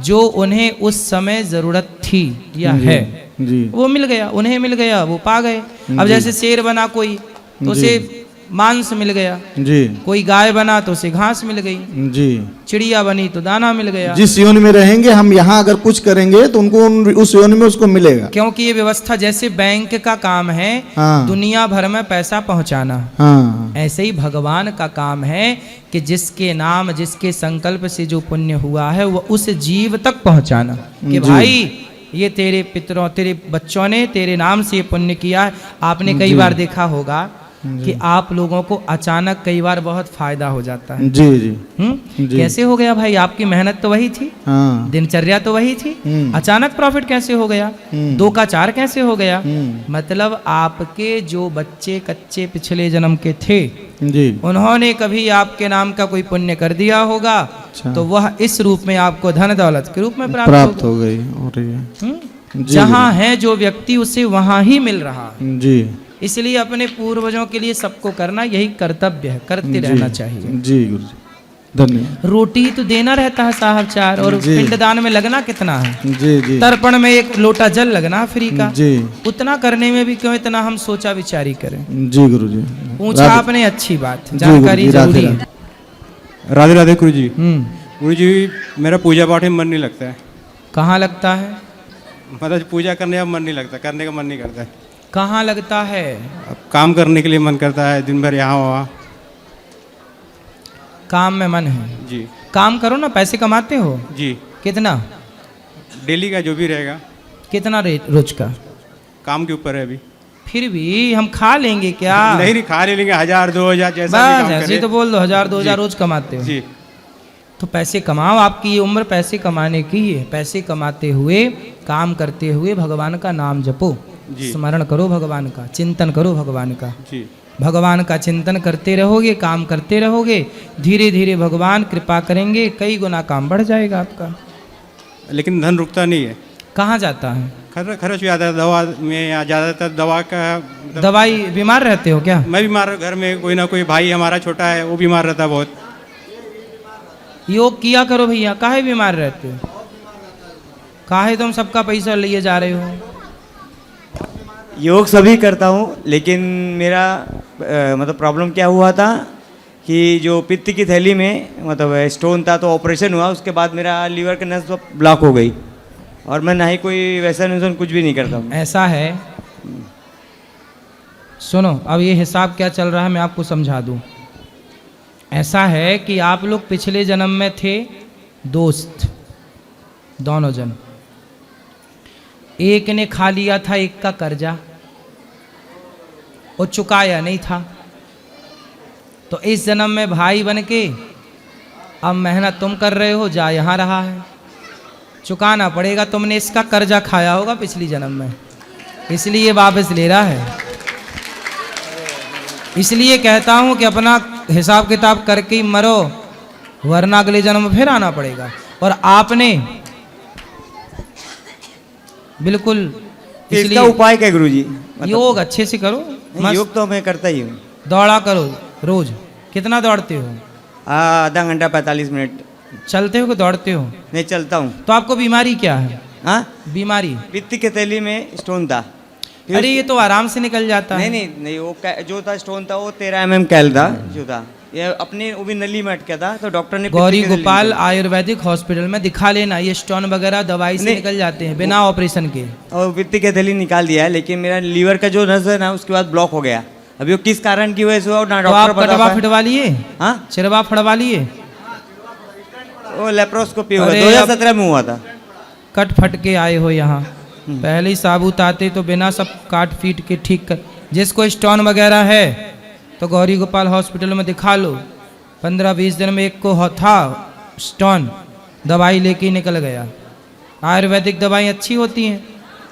जो उन्हें उस समय जरूरत थी या जी, है। जी। वो मिल गया, उन्हें मिल गया, वो पा गए। अब जी। जैसे शेर बना कोई, तो उसे मांस मिल गया, जी, कोई गाय बना तो उसे घास मिल गई, जी। चिड़िया बनी तो दाना मिल गया। जिस योनि में रहेंगे, हम यहाँ अगर कुछ करेंगे तो उनको उस योनि में उसको मिलेगा। क्योंकि ये व्यवस्था जैसे बैंक का काम है, हाँ। दुनिया भर में पैसा पहुंचाना, हाँ, ऐसे ही भगवान का काम है कि जिसके नाम, जिसके संकल्प से जो पुण्य हुआ है वो उस जीव तक पहुंचाना, कि जी। भाई ये तेरे पितरों, तेरे बच्चों ने तेरे नाम से ये पुण्य किया है। आपने कई जी। बार देखा होगा कि आप लोगों को अचानक कई बार बहुत फायदा हो जाता है। जी, जी, जी। कैसे हो गया भाई? आपकी मेहनत तो वही थी, हाँ, दिनचर्या तो वही थी, अचानक प्रॉफिट कैसे हो गया? 2 का 4 कैसे हो गया? मतलब आपके जो बच्चे कच्चे पिछले जन्म के थे, जी, उन्होंने कभी आपके नाम का कोई पुण्य कर दिया होगा, तो वह इस रूप में आपको धन दौलत के रूप में प्राप्त हो गई, हो रही है। जी, जहाँ है जो व्यक्ति उसे वहाँ ही मिल रहा है। जी, इसलिए अपने पूर्वजों के लिए सबको करना यही कर्तव्य है, करते रहना चाहिए। जी गुरु जी, धन्यवाद। रोटी तो देना रहता है साहब 4, और जी। पिंडदान में लगना कितना है? जी, जी, तर्पण में 1 लोटा जल लगना फ्री का। जी, उतना करने में भी क्यों इतना हम सोचा विचारी करें? जी गुरु जी। पूछा आपने, अच्छी बात, जी, जानकारी गुरु जी, जरूरी राधे है। राधे राधे गुरु जी। गुरु जी, मेरा पूजा पाठ में मन नहीं लगता है। कहाँ लगता है? मतलब पूजा करने का मन नहीं लगता, करने का मन नहीं करता है। कहाँ लगता है? अब काम करने के लिए मन करता है, दिन भर यहाँ वहाँ। काम में मन है जी। काम करो ना, पैसे कमाते हो जी। कितना? डेली का जो भी रहेगा। कितना रेट रोज का? काम के ऊपर है अभी। फिर भी हम खा लेंगे क्या? नहीं नहीं, खा ले लेंगे 1000 2000 जैसा भी बस काम ऐसे करे। ही तो बोल दो, 1000 जी। 2000 रोज कमाते हो। जी। तो पैसे कमाओ, आपकी ये उम्र पैसे कमाने की है। पैसे कमाते हुए, काम करते हुए भगवान का नाम जपो, स्मरण करो भगवान का, चिंतन करो भगवान का। जी। भगवान का चिंतन करते रहोगे, काम करते रहोगे, धीरे धीरे भगवान कृपा करेंगे, कई गुना काम बढ़ जाएगा आपका। लेकिन धन रुकता नहीं है। कहाँ जाता है? खर्च भी आता है दवा में, या ज़्यादातर दवा का दवाई। बीमार रहते हो क्या? मैं बीमार हूँ, घर में कोई ना कोई भाई हमारा छोटा है, वो बीमार रहता है बहुत। योग किया करो भैया, काहे बीमार रहते हो? काहे तुम सबका पैसा लिए जा रहे हो? योग सभी करता हूँ, लेकिन मेरा मतलब प्रॉब्लम क्या हुआ था कि जो पित्त की थैली में मतलब स्टोन था, तो ऑपरेशन हुआ, उसके बाद मेरा लीवर की नस ब्लॉक हो गई, और मैं ना ही कोई वैसा न्यूज़न कुछ भी नहीं करता हूँ। ऐसा है, सुनो, अब ये हिसाब क्या चल रहा है मैं आपको समझा दूं। ऐसा है कि आप लोग पिछले जन्म में थे दोस्त, दोनों जन। एक ने खा लिया था एक का कर्जा, वो चुकाया नहीं था, तो इस जन्म में भाई बन के अब मेहनत तुम कर रहे हो, जा यहाँ रहा है, चुकाना पड़ेगा। तुमने इसका कर्जा खाया होगा पिछली जन्म में, इसलिए वापस ले रहा है। इसलिए कहता हूँ कि अपना हिसाब किताब करके ही मरो, वरना अगले जन्म में फिर आना पड़ेगा। और आपने बिल्कुल, इसका उपाय क्या गुरुजी? योग अच्छे से करो। योग तो मैं करता ही हूँ। दौड़ा करो रोज। कितना दौड़ते हो? आधा घंटा 45 मिनट। चलते हो कि दौड़ते हो? नहीं, चलता हूँ। तो आपको बीमारी क्या है? हाँ, बीमारी पित्त की थैली में स्टोन था। अरे ये तो आराम से निकल जाता है। नहीं, वो जो था स्टोन था वो 13 mm कैल था, जो था ये अपने वो भी नली में अटका था, तो डॉक्टर ने गौरी गोपाल आयुर्वेदिक हॉस्पिटल में दिखा लेना, ये स्टोन वगैरह दवाई से निकल जाते हैं बिना ऑपरेशन के। और पित्त की थैली निकाल दिया है, लेकिन मेरा लीवर का जो नस है ना, उसके बाद ब्लॉक हो गया। अभी वो किस कारण की वजह से हुआ ना, तो डॉक्टर आप कटवा फिटवा लिए? हाँ, चिरवा फड़वा लिए? वो लेप्रोस्कोपी हुआ 2017 में हुआ था। कट फट के आए हो यहाँ, पहले ही साबुत आते तो बिना सब काट पीट के ठीक कर। जिसको स्टोन वगैरह है तो तो गौरी गोपाल हॉस्पिटल में दिखा लो। 15-20 दिन में एक को था स्टोन, दवाई लेके ही निकल गया। आयुर्वेदिक दवाई अच्छी होती हैं,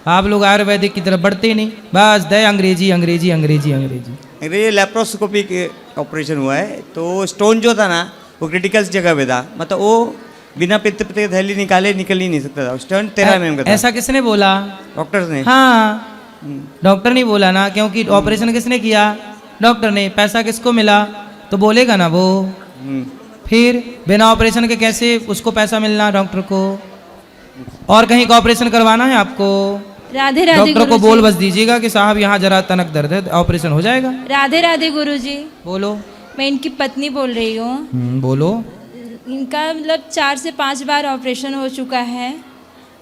आप लोग आयुर्वेदिक की तरफ बढ़ते ही नहीं, बस दे अंग्रेजी अंग्रेजी अंग्रेजी अंग्रेजी। अरे ये लेप्रोस्कोपिक ऑपरेशन हुआ है, तो स्टोन जो था ना वो क्रिटिकल जगह पे था, मतलब वो बिना पित्त की थैली निकाले निकल ही नहीं सकता था। स्टोन 13 mm का था। ऐसा किसने बोला? डॉक्टर्स ने। हाँ, डॉक्टर नहीं बोला ना, क्योंकि ऑपरेशन किसने किया? डॉक्टर ने। पैसा किसको मिला? तो बोलेगा ना वो। फिर बिना ऑपरेशन के कैसे उसको पैसा मिलना डॉक्टर को? और कहीं का ऑपरेशन करवाना है आपको? राधे राधे डॉक्टर को गुरुजी। बोल बस दीजिएगा कि साहब यहाँ जरा तनक दर्द है, ऑपरेशन हो जाएगा। राधे राधे गुरुजी। बोलो। मैं इनकी पत्नी बोल रही हूँ। बोलो। इनका मतलब 4 से 5 बार ऑपरेशन हो चुका है।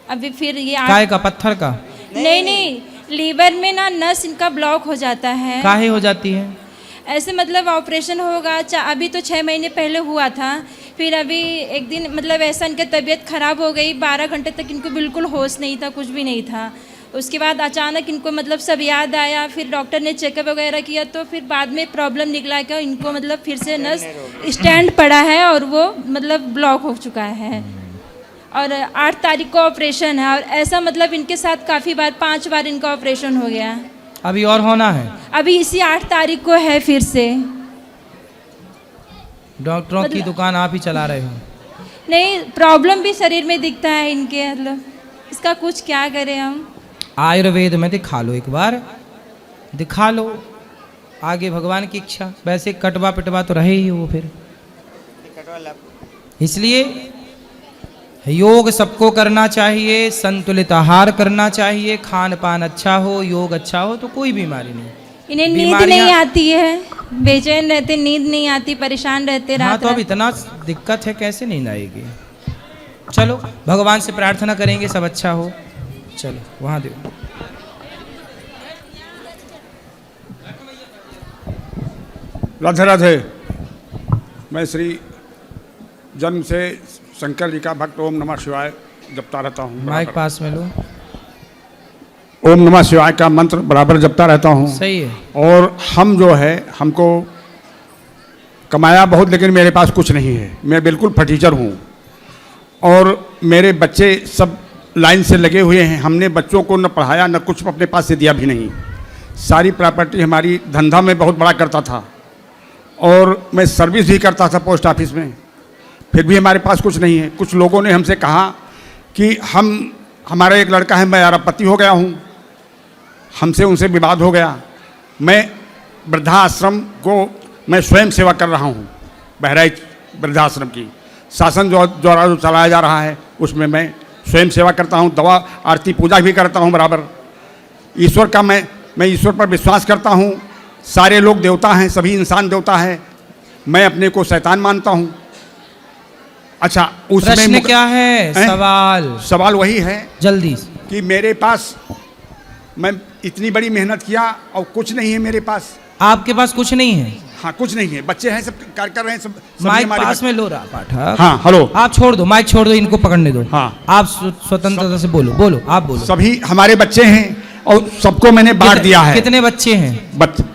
अभी फिर ये काय का? पत्थर का? नहीं, लीवर में ना नस इनका ब्लॉक हो जाता है। काहे हो जाती है? ऐसे मतलब ऑपरेशन होगा, अभी तो 6 महीने पहले हुआ था, फिर अभी एक दिन मतलब ऐसा इनकी तबीयत ख़राब हो गई, 12 घंटे तक इनको बिल्कुल होश नहीं था, कुछ भी नहीं था। उसके बाद अचानक इनको मतलब सब याद आया, फिर डॉक्टर ने चेकअप वगैरह किया, तो फिर बाद में प्रॉब्लम निकला कि इनको मतलब फिर से नस स्टैंड पड़ा है और वो मतलब ब्लॉक हो चुका है। और 8 तारीख को ऑपरेशन है, और ऐसा मतलब इनके साथ काफ़ी बार 5 बार इनका ऑपरेशन हो गया। अभी और होना है? अभी इसी 8 तारीख को है फिर से। डॉक्टरों की दुकान आप ही चला रहे हो? नहीं, प्रॉब्लम भी शरीर में दिखता है इनके, मतलब इसका कुछ क्या करें हम? आयुर्वेद में दिखा लो, एक बार दिखा लो, आगे भगवान की इच्छा। वैसे कटवा पिटवा तो रहे ही वो फिर, इसलिए योग सबको करना चाहिए, संतुलित आहार करना चाहिए, खान पान अच्छा हो, योग अच्छा हो तो कोई बीमारी नहीं। इन्हें नींद नहीं आती है, बेचैन रहते, नींद नहीं आती, परेशान रहते रात। हाँ, तो अब इतना दिक्कत है, कैसे नींद आएगी? चलो भगवान से प्रार्थना करेंगे सब अच्छा हो। चलो वहाँ दो। राधे राधे। मैं श्री जन्म से शंकर जी का भक्त ओम नमः शिवाय जपता रहता हूँ। माइक पास में लो। ओम नमः शिवाय का मंत्र बराबर जपता रहता हूँ। सही है। और हम जो है, हमको कमाया बहुत, लेकिन मेरे पास कुछ नहीं है, मैं बिल्कुल फटीचर हूँ। और मेरे बच्चे सब लाइन से लगे हुए हैं, हमने बच्चों को न पढ़ाया न कुछ अपने पास से दिया भी नहीं। सारी प्रॉपर्टी हमारी धंधा में बहुत बड़ा करता था, और मैं सर्विस भी करता था पोस्ट ऑफिस में, फिर भी हमारे पास कुछ नहीं है। कुछ लोगों ने हमसे कहा कि हमारा एक लड़का है, मैं अरबपति हो गया हूँ, हमसे उनसे विवाद हो गया। मैं वृद्धाश्रम को मैं स्वयं सेवा कर रहा हूँ, बहराइच वृद्धाश्रम की शासन जो चलाया जा रहा है उसमें मैं स्वयं सेवा करता हूँ, दवा आरती पूजा भी करता हूँ बराबर। ईश्वर का मैं ईश्वर पर विश्वास करता हूँ। सारे लोग देवता हैं, सभी इंसान देवता है, मैं अपने को शैतान मानता हूँ। अच्छा, उसमें प्रश्न क्या है? सवाल वही है जल्दी कि मेरे पास, मैं इतनी बड़ी मेहनत किया और कुछ नहीं है मेरे पास। आपके पास कुछ नहीं है? हाँ, कुछ नहीं है, बच्चे हैं, सब कार्य कर रहे हैं, सब माइक पास में लो रहा पाठक। हाँ, हेलो। आप छोड़ दो, माइक छोड़ दो, इनको पकड़ने दो। हाँ, आप स्वतंत्रता से बोलो, आप बोलो। सभी हमारे बच्चे हैं और सबको मैंने बांट दिया है। कितने बच्चे हैं?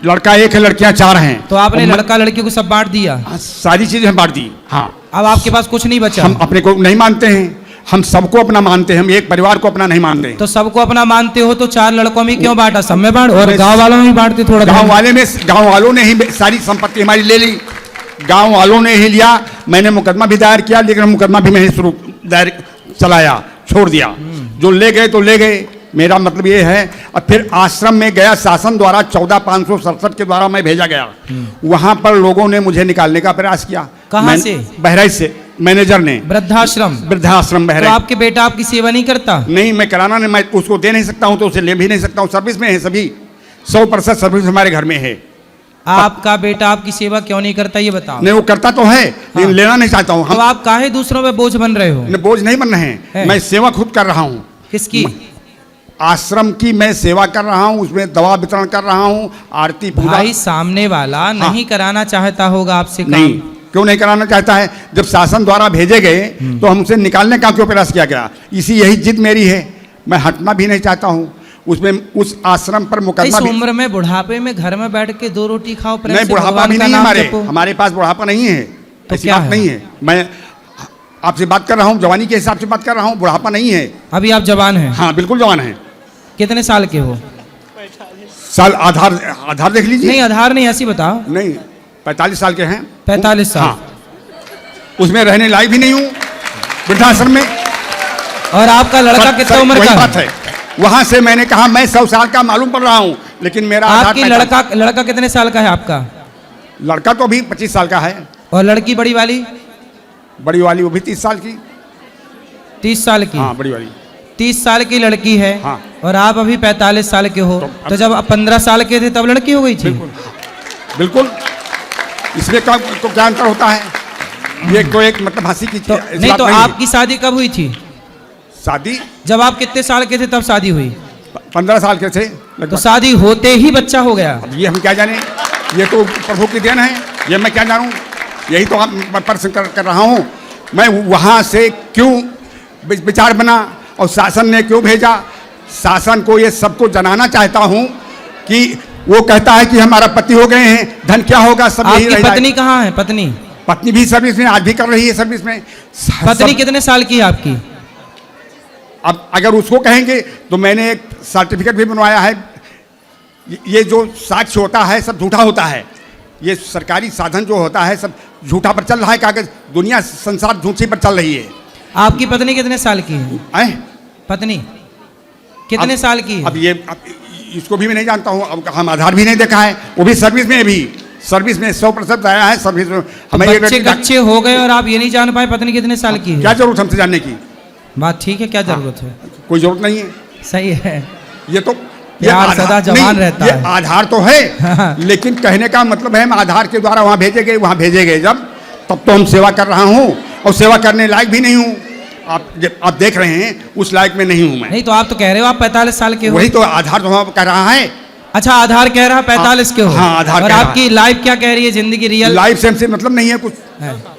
लड़का 1 है, लड़कियां 4 हैं। तो आपने लड़का लड़की को सब बांट दिया? सारी चीजें बांट दी। हाँ, अब आपके पास कुछ नहीं बचा? हम अपने को नहीं मानते हैं, हम सबको अपना मानते हैं, हम एक परिवार को अपना नहीं मानते। तो सबको अपना मानते हो तो 4 लड़कों में क्यों बांटा? सब में बांट, और गांव वालों में भी बांटते थोड़ा। गांव वालों ने ही सारी संपत्ति हमारी ले ली, गांव वालों ने ही लिया। मैंने मुकदमा भी दायर किया, लेकिन मुकदमा भी मैंने दायर चलाया, छोड़ दिया। जो ले गए तो ले गए, मेरा मतलब ये है। और फिर आश्रम में गया, शासन द्वारा 14,567 के द्वारा मैं भेजा गया। वहां पर लोगों ने मुझे निकालने का प्रयास किया। कहां से? बहराइच से, मैनेजर ने। वृद्धाश्रम बहराइच। तो आपके बेटा आपकी सेवा नहीं करता? नहीं, मैं कराना नहीं, मैं उसको दे नहीं सकता हूं, तो उसे ले भी नहीं सकता हूं। सर्विस में है, सभी 100% सर्विस हमारे घर में है। आपका बेटा आपकी सेवा क्यों नहीं करता, ये बताओ। नहीं, वो करता तो है, लेकिन लेना नहीं चाहता हूँ। तो आप काहे दूसरों पे बोझ बन रहे हो? बोझ नहीं बन रहे हैं, मैं सेवा खुद कर रहा हूँ। किसकी? आश्रम की मैं सेवा कर रहा हूँ, उसमें दवा वितरण कर रहा हूँ, आरती पूजा। भाई, सामने वाला नहीं कराना चाहता होगा आपसे काम। नहीं, क्यों नहीं कराना चाहता है? जब शासन द्वारा भेजे गए तो हमसे निकालने का क्यों प्रयास किया गया? यही जिद मेरी है, मैं हटना भी नहीं चाहता हूँ। उसमें उस आश्रम पर इस मुकदमा भी उम्र में बुढ़ापे में घर में बैठ के 2 रोटी खाओ, प्रेम नहीं, से बुढ़ापा भगवान भी का नहीं है नाम हमारे जपो। हमारे पास बुढ़ापा नहीं है, तो ऐसी क्या बात है? नहीं है। मैं आपसे बात कर रहा हूँ जवानी के हिसाब से बात कर रहा हूँ, बुढ़ापा नहीं है। अभी आप जवान हैं? हाँ बिल्कुल जवान है। कितने साल के हो? साल आधार देख लीजिए। नहीं आधार नहीं, ऐसी बताओ। नहीं 45 साल के हैं। 45 साल। हाँ, उसमें रहने लायक भी नहीं हूँ वृद्धाश्रम में। और आपका लड़का कितने उम्र वही का बात है, वहां से मैंने कहा मैं 100 साल का मालूम पड़ रहा हूँ, लेकिन मेरा आधार आपकी लड़का कितने साल का है आपका? लड़का तो अभी 25 साल का है। और लड़की बड़ी वाली? बड़ी वाली वो भी 30 साल की। 30 साल की? हाँ बड़ी वाली 30 साल की लड़की है। हाँ। और आप अभी 45 साल के हो, तो जब आप 15 साल के थे तब लड़की हो गई थी? बिल्कुल। इसमें तो क्या अंतर होता है? ये तो एक मतलब हंसी की तो नहीं, तो आपकी शादी कब हुई थी? शादी जब आप कितने साल के थे तब शादी हुई? 15 साल के थे। तो शादी होते ही बच्चा हो गया? अब ये हम क्या जाने, ये तो प्रभु की देन है, ये मैं क्या जानूं। यही तो मैं प्रश्न कर रहा हूँ। मैं वहाँ से क्यों विचार बना और शासन ने क्यों भेजा? शासन को ये सबको जनाना चाहता हूँ कि वो कहता है कि हमारा पति हो गए हैं, धन क्या होगा, सब यही आपकी पत्नी कहाँ है? पत्नी भी सर्विस में, आज भी कर रही है सर्विस में। पत्नी कितने साल की है आपकी? अब अगर उसको कहेंगे तो मैंने एक सर्टिफिकेट भी बनवाया है। ये जो साक्ष्य होता है सब झूठा होता है, ये सरकारी साधन जो होता है सब झूठा पर चल रहा है, कागज। दुनिया संसार झूठी पर चल रही है। आपकी पत्नी कितने साल की है? पत्नी कितने साल की है? अब ये इसको भी मैं नहीं जानता हूँ। अब हम आधार भी नहीं देखा है, वो भी सर्विस में, भी सर्विस में 100% आया है सर्विस में। हमें बच्चे कच्चे हो गए और आप ये नहीं जान पाए पत्नी कितने साल की है? क्या जरूरत हमसे जानने की? बात ठीक है, क्या जरूरत है? कोई जरूरत नहीं है। सही है। ये तो प्यार सदा जवान रहता है। आधार तो है, लेकिन कहने का मतलब है हम आधार के द्वारा वहाँ भेजे गए जब, तब तो हम सेवा कर रहा हूँ और सेवा करने लायक भी नहीं हूँ। आप देख रहे हैं उस लायक में नहीं हूँ मैं। नहीं तो आप तो कह रहे हो आप 45 साल के हो। वही तो आधार तो हम कह रहा है। अच्छा आधार कह रहा है 45 के हो। हाँ आधार। और आपकी लाइफ क्या कह रही है? जिंदगी रियल लाइफ से हमसे मतलब नहीं है कुछ।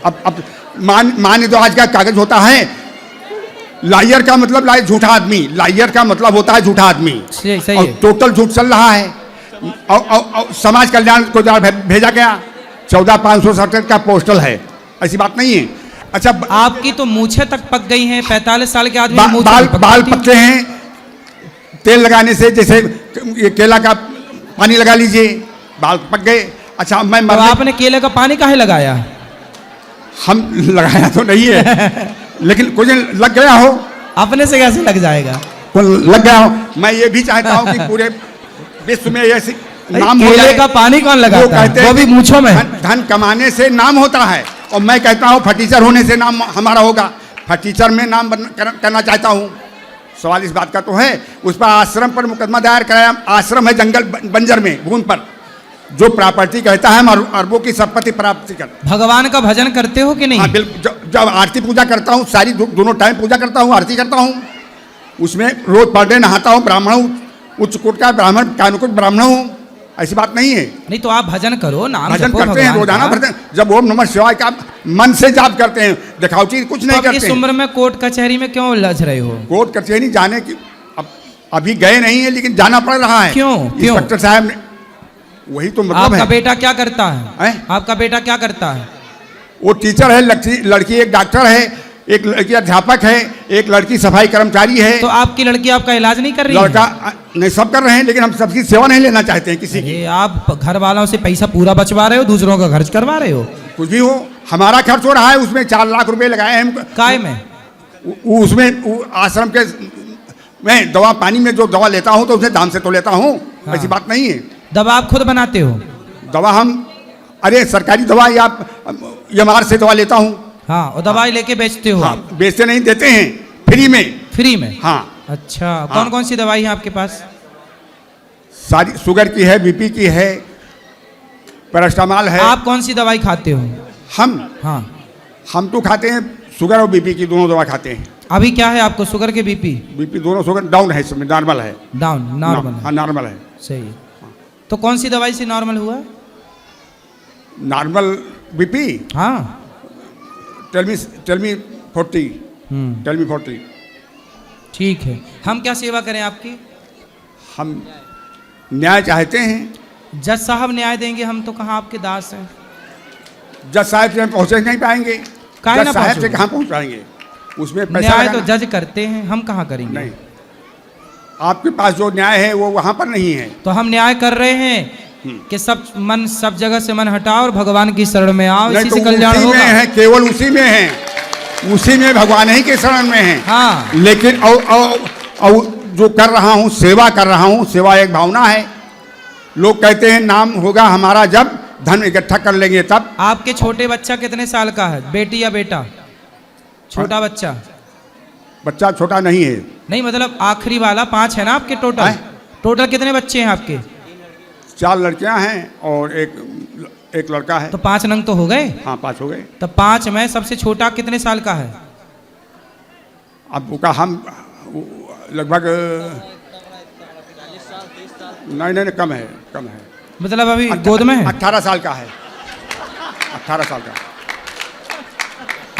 अब मान तो आज का कागज होता है, लायर का मतलब झूठा आदमी, लायर का मतलब होता है झूठा आदमी। सही और टोटल झूठ चल रहा है। और समाज कल्याण को भेजा गया 14,567 का पोस्टल है, ऐसी बात नहीं है। अच्छा आपकी तो मूछें तक पक गई हैं। 45 साल के आदमी बाल पकते हैं तेल लगाने से, जैसे ये केला का पानी लगा लीजिए, बाल पक गए। अच्छा मैं तो आपने केले का पानी काहे लगाया? हम लगाया तो नहीं है लेकिन कुछ लग गया हो। अपने से कैसे लग जाएगा? लग गया हो। मैं ये भी चाहता हूँ कि पूरे विश्व में ऐसी नाम हो केले का पानी कौन लगाता है? वो भी मूंछों में। धन कमाने से नाम होता है, और मैं कहता हूँ फटीचर होने से नाम हमारा होगा। फटीचर में नाम करना चाहता हूँ। सवाल इस बात का तो है। उस पर आश्रम पर मुकदमा दायर कराया। आश्रम है जंगल बंजर में, भून पर, जो प्रॉपर्टी कहता है हम अरबों की संपत्ति प्राप्ति कर। भगवान का भजन करते हो कि नहीं? हाँ बिल्कुल। जब आरती पूजा करता हूँ, सारी दोनों टाइम पूजा करता हूँ, आरती करता हूँ, उसमें रोज पर डे नहाता हूँ। ब्राह्मण हूँ, उच्च कोट का ब्राह्मण, कानुकुट ब्राह्मण हूँ, ऐसी बात नहीं है। नहीं तो आप भजन करो, नाम भजन जपो करते हैं रोजाना भजन। जब ओम नमः शिवाय का मन से जाप करते हैं, दिखावटी कुछ नहीं करते। इस उम्र में कोर्ट कचहरी में क्यों उलझ रहे हो? कोर्ट कचहरी जाने की अभी गए नहीं है, लेकिन जाना पड़ रहा है। क्यों? इंस्पेक्टर साहब ने, वही तो मतलब आपका है। बेटा क्या करता है? आपका बेटा क्या करता है? वो टीचर है, लड़की एक डॉक्टर है, एक लड़की अध्यापक है, एक लड़की सफाई कर्मचारी है। तो आपकी लड़की आपका इलाज नहीं कर रही लड़का है? नहीं, सब कर रहे हैं, लेकिन हम सबकी सेवा नहीं लेना चाहते हैं किसी की। आप घर वालों से पैसा पूरा बचवा रहे हो, दूसरों का खर्च करवा रहे हो। कुछ भी हो, हमारा खर्च हो रहा है, उसमें 4 लाख रुपए लगाए हैं हम। काय में? उसमें आश्रम के मैं दवा पानी में जो दवा लेता हूँ तो उसे दाम से तो लेता हूँ। हाँ। ऐसी बात नहीं है। दवा आप खुद बनाते हो? दवा हम, अरे सरकारी दवा या एमआर से दवा लेता हूँ। हाँ, और दवाई लेके बेचते हो? हाँ, बेचते नहीं, देते हैं फ्री में। फ्री में? हाँ। अच्छा, कौन कौन सी दवाई है आपके पास? सारी शुगर की है, बीपी की है, पैरास्टामॉल है। आप कौन सी दवाई खाते हो? हम? हाँ, हम तो खाते हैं शुगर और बीपी की, दोनों दवा खाते हैं। अभी क्या है आपको, शुगर के बीपी? बीपी दोनों, शुगर डाउन है, इसमें नॉर्मल है। डाउन, नॉर्मल है। हाँ नॉर्मल है। सही है। तो कौन सी दवाई से नॉर्मल हुआ? Normal BP? हाँ। Tell me 40। ठीक है। हम क्या सेवा करें आपकी? हम न्याय चाहते हैं। जज साहब न्याय देंगे, हम तो कहाँ आपके दास हैं। जज साहब से हम पहुँचे नहीं पाएंगे, काहे जज ना साहब से पहुंचोगे? कहाँ पहुँच पाएंगे, उसमें पैसा न्याय तो लगाना। जज करते हैं, हम कहाँ करेंगे। नहीं, आपके पास जो न्याय है वो वहाँ पर नहीं है। तो हम न्याय कर रहे हैं कि सब जगह से मन हटाओ और भगवान की शरण में आओ, नहीं इसी तो से कल्याण उसी में होगा। है, केवल उसी में है, उसी में भगवान ही के शरण में है। हाँ। लेकिन और जो कर रहा हूँ, सेवा कर रहा हूँ, सेवा एक भावना है। लोग कहते हैं नाम होगा हमारा जब धन इकट्ठा कर लेंगे तब। आपके छोटे बच्चा कितने साल का है, बेटी या बेटा? छोटा बच्चा? बच्चा छोटा नहीं है। नहीं मतलब आखिरी वाला 5 है ना आपके टोटल? टोटल कितने बच्चे हैं आपके? 4 लड़कियां हैं और एक लड़का है। तो 5 नंग तो हो गए। हाँ 5 हो गए। तो 5 में सबसे छोटा कितने साल का है? अब उसका हम लगभग नहीं कम है। मतलब अभी गोद में है? 18 साल का है। 18 साल का।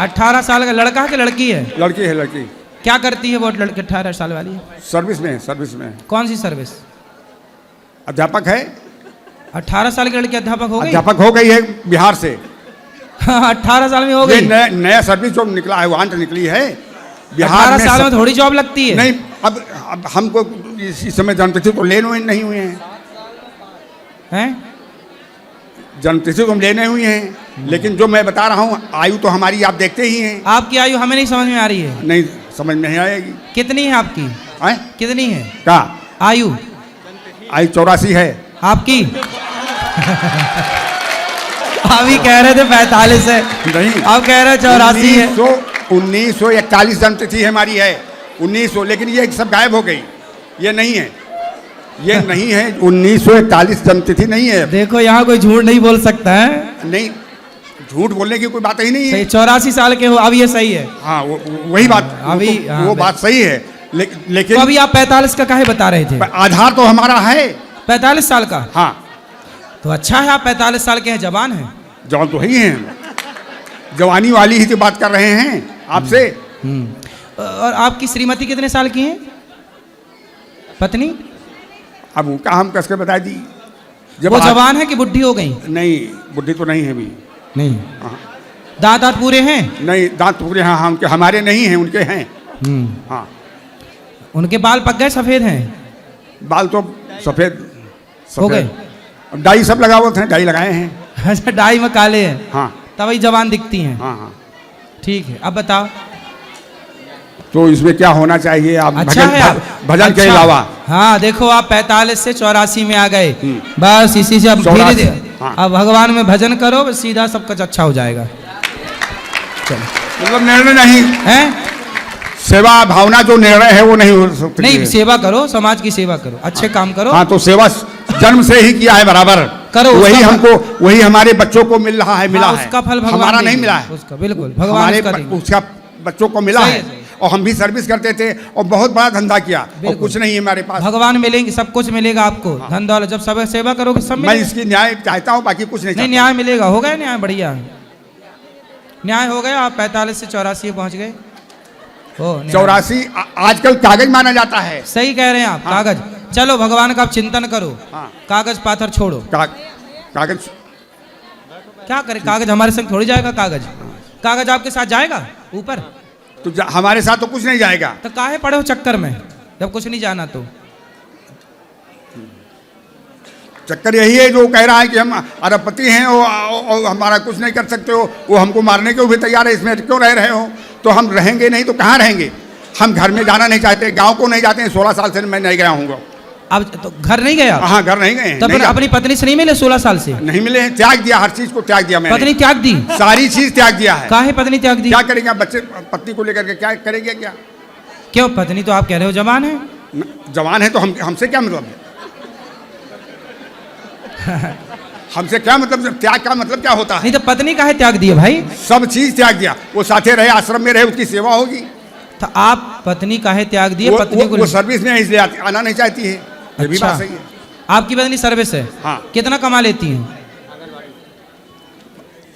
18 साल का लड़का है कि लड़की है? लड़की है। लड़की क्या करती है वो लड़की 18 साल वाली? सर्विस में है। सर्विस में है। कौन सी सर्विस? अध्यापक है। 18 साल की लड़की अध्यापक हो गई? अध्यापक हो गई है बिहार से। 18 साल में हो गई? नया सर्विस जो निकला है, वहां निकली है बिहार 18 साल में थोड़ी जॉब लगती है। नहीं, अब हमको इसी समय जनतिथि तो लेने नहीं हुए हैं। जनतिथि तो हम लेने हुए हैं, लेकिन जो मैं बता रहा हूँ आयु तो हमारी आप देखते ही हैं। आपकी आयु हमें नहीं समझ में आ रही है। नहीं समझ में नहीं आएगी। कितनी है आपकी? कितनी है क्या आयु? आयु 84 है। आपकी? अभी कह रहे थे 45 है। नहीं, आप कह रहे 84 है। 1941 जनतिथि हमारी है। 1900, लेकिन ये सब गायब हो गई। ये नहीं है, ये नहीं है। 1941 जनतिथि नहीं है। देखो यहाँ कोई झूठ नहीं बोल सकता है। नहीं, झूठ बोलने की कोई बात ही नहीं है। 84 साल के हो, अब ये सही है। हाँ वही बात, अभी वो बात सही है। लेकिन तो अभी आप 45 का काहे बता रहे थे? आधार तो हमारा है 45 साल का। हाँ तो अच्छा है, आप 45 साल के हैं, जवान हैं। जवान तो ही हैं, जवानी वाली ही तो बात कर रहे हैं आपसे। और आपकी श्रीमती कितने साल की हैं, पत्नी? अब उनका हम कसके बता दी। वो जवान है कि बुढ़ी हो गई? नहीं, बुढ़ी तो नहीं है अभी। नहीं। दांत पूरे हैं? नहीं, दांत पूरे हैं। हाँ, उनके हमारे नहीं हैं, उनके हैं। हाँ। उनके बाल पक गए, सफेद हैं? बाल तो सफेद हो गए। अब डाई सब लगा हुए थे, डाई लगाए हैं। अच्छा, डाई में काले हैं। हाँ, तभी जवान दिखती हैं। हाँ। ठीक है, अब बताओ तो इसमें क्या होना चाहिए? आप अच्छा भजन के अलावा। हाँ देखो, आप 45 से 84 में आ गए, बस इसी से अब धीरे धीरे अब भगवान में भजन करो, बस सीधा सब कुछ अच्छा हो जाएगा। चलो, मतलब निर्णय नहीं है, सेवा भावना जो निर्णय है वो नहीं हो सकती। नहीं, सेवा करो, समाज की सेवा करो, अच्छे काम करो। हाँ, तो सेवा जन्म से ही किया है बराबर करो, वही हमको, वही हमारे बच्चों को मिल रहा है, मिला है। उसका फल भगवान हमारा नहीं मिला है, उसका बिल्कुल भगवान उसका बच्चों को मिला है। और हम भी सर्विस करते थे और बहुत बड़ा धंधा किया और कुछ नहीं है हमारे पास। भगवान मिलेंगे, सब कुछ मिलेगा आपको। धन दौलत जब सब सेवा करोगे सब मिलेगा। मैं इसकी न्याय चाहता हूँ, बाकी कुछ नहीं। न्याय मिलेगा, हो गया न्याय, बढ़िया न्याय हो गया। आप 45 से 84 पहुंच गए। 84 आजकल कागज माना जाता है। सही कह रहे हैं आप, कागज। चलो, भगवान का आप चिंतन करो, कागज पाथर छोड़ो। कागज क्या करे, कागज हमारे संग थोड़ी जाएगा। कागज आपके साथ जाएगा ऊपर? तो हमारे साथ तो कुछ नहीं जाएगा। तो काहे पड़े हो चक्कर में, जब कुछ नहीं जाना तो? चक्कर यही है जो कह रहा है कि हम अरबपति हैं और हमारा कुछ नहीं कर सकते हो, वो हमको मारने को भी तैयार है। इसमें क्यों रह रहे हो? तो हम रहेंगे नहीं तो कहाँ रहेंगे? हम घर में जाना नहीं चाहते, गांव को नहीं जाते हैं। 16 साल से मैं नहीं गया हूँ। अब तो घर नहीं गया? हाँ, घर नहीं गए। तब अपनी पत्नी से नहीं मिले 16 साल से? नहीं मिले हैं, त्याग दिया, हर चीज को त्याग दिया मैंने। पत्नी त्याग दी? सारी चीज त्याग दिया है। काहे पत्नी त्याग दी? क्या करेंगे बच्चे, पत्नी को लेकर के क्या करेंगे? क्या क्यों? पत्नी तो आप कह रहे हो जवान है। जवान है तो हमसे क्या मतलब है? हमसे क्या मतलब? त्याग का मतलब क्या होता है? नहीं तो पत्नी काहे त्याग दिए भाई? सब चीज त्याग दिया। वो साथे रहे, आश्रम में रहे, उसकी सेवा होगी। तो आप पत्नी काहे त्याग दिए? पत्नी को वो सर्विस में इसलिए आना नहीं चाहती है। ये भी बात सही है। आपकी पत्नी सर्विस है? हाँ। कितना कमा लेती हैं?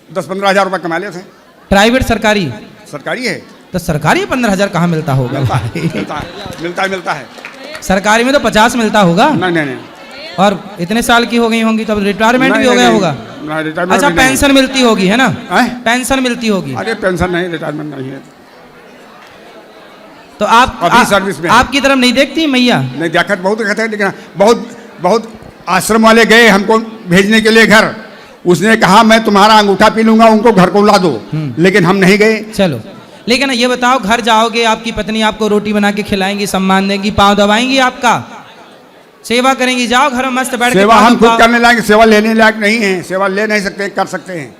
10-15 हजार रुपये कमा लेते हैं। प्राइवेट सरकारी? सरकारी है। तो सरकारी 15 हजार कहाँ मिलता होगा? मिलता है। सरकारी में तो 50 मिलता होगा। नहीं नहीं नहीं और इतने साल की हो गई होंगी तब रिटायरमेंट भी नहीं, हो गया नहीं, होगा। नहीं, रिटायरमेंट अच्छा भी नहीं। पेंशन मिलती होगी है ना? पेंशन मिलती होगी। अरे पेंशन नहीं, रिटायरमेंट नहीं है। तो आप अभी सर्विस में आपकी तरफ नहीं देखती मैया? नहीं देखा, बहुत देखते हैं, लेकिन बहुत आश्रम वाले गए हमको भेजने के लिए घर, उसने कहा मैं तुम्हारा अंगूठा पी लूंगा, उनको घर को ला दो, लेकिन हम नहीं गए। चलो, लेकिन ये बताओ, घर जाओगे आपकी पत्नी आपको रोटी बना के खिलाएंगी, सम्मान देंगी, पाँव दबाएंगी, आपका सेवा करेंगी, जाओ घर में मस्त बैठ के। सेवा हम खुद करने लायक, सेवा लेने लायक नहीं है, सेवा ले नहीं सकते, कर सकते हैं,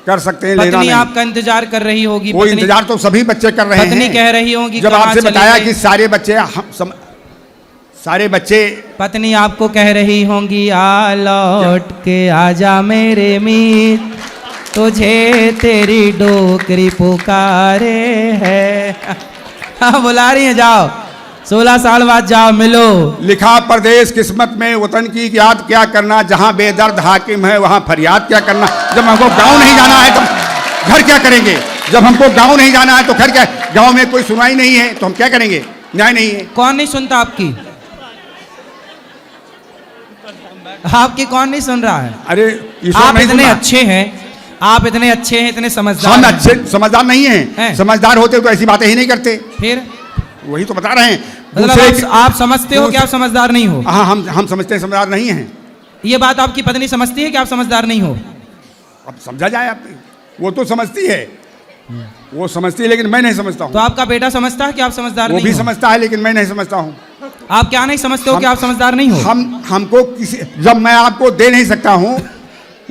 कर सकते हैं, लेना पत्नी नहीं। आपका इंतजार कर रही होगी। वो इंतजार तो सभी बच्चे कर रहे हैं। पत्नी कह रही होगी जब कहाँ आपसे चले बताया गए? कि सारे बच्चे पत्नी आपको कह रही होंगी आ लौट के आजा मेरे मीत, तुझे तेरी डोकरी पुकारे है। हाँ बुला रही है, जाओ 16 साल बाद जाओ मिलो। लिखा परदेश किस्मत में वतन की याद क्या करना, जहाँ बेदर्द हाकिम है वहाँ फरियाद क्या करना। जब हमको गांव नहीं जाना है तो घर क्या करेंगे? जब हमको गांव नहीं जाना है तो घर क्या, गांव में कोई सुनवाई नहीं है तो हम क्या करेंगे? न्याय नहीं है। कौन नहीं सुनता आपकी? आपकी कौन नहीं सुन रहा है? अरे आप इतने अच्छे हैं, आप इतने अच्छे हैं, इतने समझदार हम हैं। अच्छे समझदार नहीं हैं। समझदार होते तो ऐसी बातें ही नहीं करते। फिर वही तो बता रहे हैं। मतलब आप समझते हो कि आप समझदार नहीं हो? हाँ हम समझते हैं समझदार नहीं हैं। ये बात आपकी पत्नी समझती है कि आप समझदार नहीं हो? अब समझा जाए आप, वो तो समझती है, वो समझती है, लेकिन मैं नहीं समझता हूँ। तो आपका बेटा समझता है कि आप समझदार वो नहीं भी हो? समझता है, लेकिन मैं नहीं समझता हूँ। आप क्या नहीं समझते हो कि आप समझदार नहीं हो? हमको किसी, जब मैं आपको दे नहीं सकता हूँ,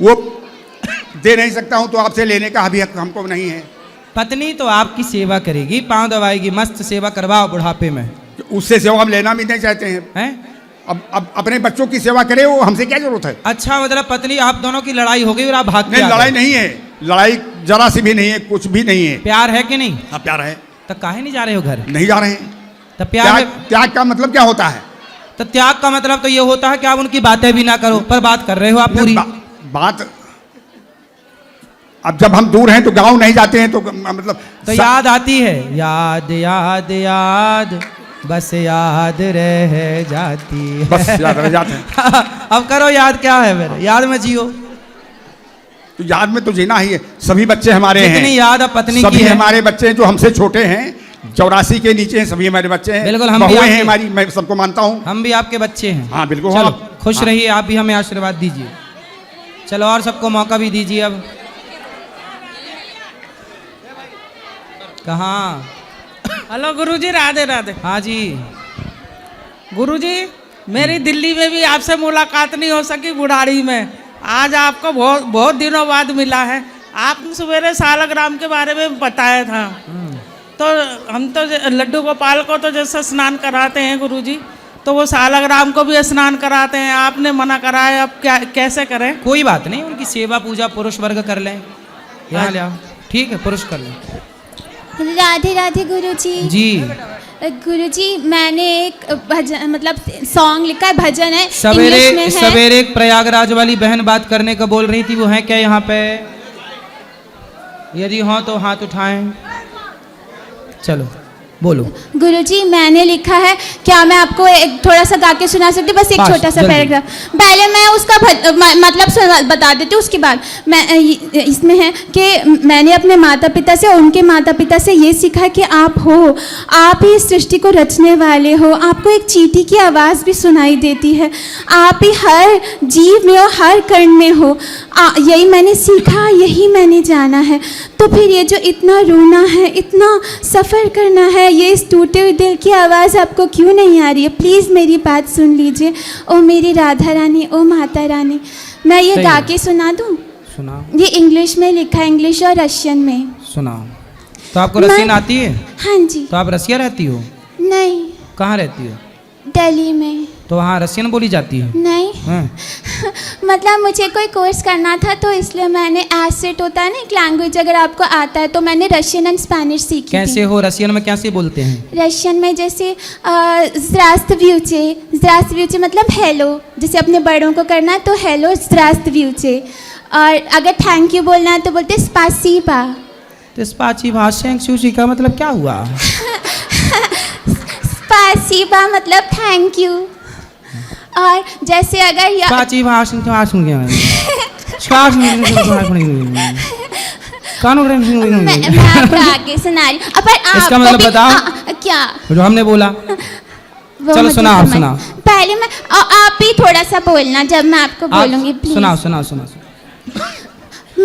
वो दे नहीं सकता हूँ, तो आपसे लेने का अभी हक हमको नहीं है। पत्नी तो आपकी सेवा करेगी, पाँव दबाएगी, मस्त सेवा करवाओ बुढ़ापे में। उससे सेवा हम लेना भी नहीं चाहते हैं। अब अपने बच्चों की सेवा करे, वो हमसे क्या जरूरत है? अच्छा, मतलब पत्नी आप दोनों की लड़ाई हो गई और आप भाग के नहीं, आ गए। लड़ाई नहीं है, लड़ाई जरा सी भी नहीं है, कुछ भी नहीं है। प्यार है कि नहीं? हाँ प्यार है। तो काहे नहीं जा रहे हो घर? नहीं जा रहे हैं। तो प्यार त्याग का मतलब क्या होता है? तो त्याग का मतलब तो ये होता है कि आप उनकी बातें भी ना करो, पर बात कर रहे हो आप पूरी। बात अब जब हम दूर हैं तो गांव नहीं जाते हैं तो मतलब तो याद आती है, याद याद याद बस याद रह जाती है। बस याद रह जाते हैं। अब करो याद, क्या है मेरे, याद में जियो। तो याद में तो जीना ही है। सभी बच्चे हमारे हैं। जितनी याद अब पत्नी सभी की है। हमारे बच्चे हैं जो हमसे छोटे हैं, 84 के नीचे हैं, सभी हमारे बच्चे हैं। बिल्कुल, हम भी बहुएं आपके- हैं हमारी, मैं सबको मानता हूँ। हम भी आपके बच्चे हैं। हाँ बिल्कुल। चलो हाँ। खुश हाँ। रहिए, आप भी हमें आशीर्वाद दीजिए। चलो और सबको मौका भी दीजिए। अब कहाँ? हेलो गुरुजी, राधे राधे। हाँ जी गुरुजी, मेरी दिल्ली में भी आपसे मुलाकात नहीं हो सकी बुढ़ाड़ी में। आज आपको बहुत दिनों बाद मिला है। आपने सवेरे सालग्राम के बारे में बताया था, तो हम तो लड्डू गोपाल को तो जैसे स्नान कराते हैं गुरुजी, तो वो सालग्राम को भी स्नान कराते हैं। आपने मना करा है, अब क्या कैसे करें? कोई बात नहीं, उनकी सेवा पूजा पुरुष वर्ग कर लें। यहाँ ले आओ, ठीक है, पुरुष कर लें। राधे राधे गुरुजी। जी गुरुजी, मैंने एक भजन मतलब सॉन्ग लिखा है, भजन है, इंग्लिश में है। सवेरे एक प्रयागराज वाली बहन बात करने का बोल रही थी, वो है क्या यहाँ पे? यदि हो तो हाथ उठाएं। चलो बोलो। गुरुजी, मैंने लिखा है, क्या मैं आपको एक थोड़ा सा गा के सुना सकती हूँ? बस एक बस, छोटा सा जल्दी। पैराग्राफ। पहले मैं उसका मतलब बता देती हूँ, उसके बाद मैं इसमें है कि मैंने अपने माता पिता से, उनके माता पिता से ये सीखा कि आप हो, आप ही इस सृष्टि को रचने वाले हो। आपको एक चींटी की आवाज़ भी सुनाई देती है। आप ही हर जीव में और हर कण में हो। यही मैंने सीखा, यही मैंने जाना है। तो फिर ये जो इतना रोना है, इतना सफ़र करना है, ये इस टूटे हुए दिल की आवाज़ आपको क्यों नहीं आ रही है? प्लीज़ मेरी बात सुन लीजिए। ओ मेरी राधा रानी, ओ माता रानी। मैं ये गा के सुना दूँ? सुनाओ। ये इंग्लिश में लिखा है, इंग्लिश और रशियन में। सुनाओ। तो आपको रशियन आती है? हाँ जी। तो आप रसिया रहती हो? नहीं। कहाँ रहती हो? दिल्ली में। तो वहाँ रशियन बोली जाती है? नहीं। हाँ। मतलब मुझे कोई कोर्स करना था, तो इसलिए मैंने एसेट होता है ना एक लैंग्वेज, अगर आपको आता है, तो मैंने रशियन एंड स्पेनिश सीखी। कैसे हो? रशियन में कैसे बोलते हैं? रशियन में जैसे ज़्रास्तव्यूचे मतलब हेलो, जैसे अपने बड़ों को करना है तो हेलो ज़्रास्तव्यूचे, और अगर थैंक यू बोलना है तो बोलते स्पासीबा। तो स्पाची भाषा का मतलब क्या हुआ? स्पासिबा मतलब थैंक यू। और जैसे अगर पाची भाषण के भाषण के मैं आपको आगे सुना रही हूँ। पर इसका मतलब बताओ क्या जो हमने बोला। चलो सुना आप सुना। पहले मैं आप ही थोड़ा सा बोलना जब मैं आपको बोलूंगी प्लीज। सुनाओ सुनाओ सुनाओ।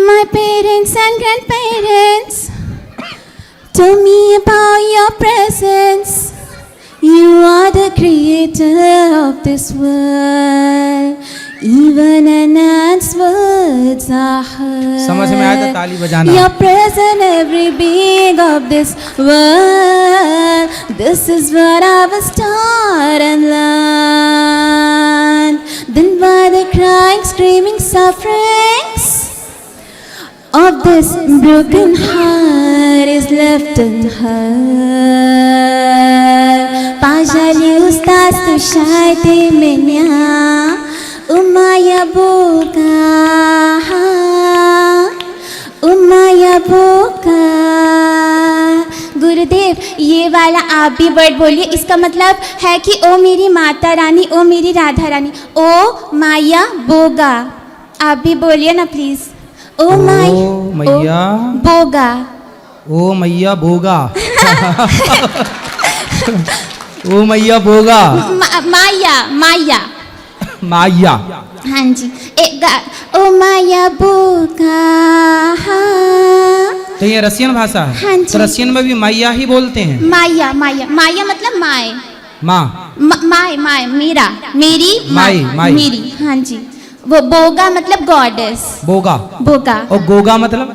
My parents and grandparents told me about your presence. You are the creator of this world. Even an ant's words are heard. समझ में आया तो ताली बजाना। You're present every being of this world. This is what I was taught and learned. Then by the crying, screaming, sufferings of this broken heart is left unheard. Pajali ustas tu shaite menya umaya boka गुरुदेव ये वाला आप भी word बोलिए। इसका मतलब है कि ओ मेरी माता रानी, ओ मेरी राधा रानी, ओ माया बोगा। आप भी बोलिए ना प्लीज। ओ मैया बोगा। ओ मैया बोगा। ओ मैया बोगा। माया माया माया। हाँ जी। ओ माया बोगा। तो ये रसियन भाषा है। हाँ जी। तो रसियन में भी मैया ही बोलते हैं। माया माया माया मतलब माए। माँ माए माए मेरा मेरी माई माई मेरी। हाँ जी। वो बोगा मतलब गॉडेस। बोगा बोगा। और गोगा मतलब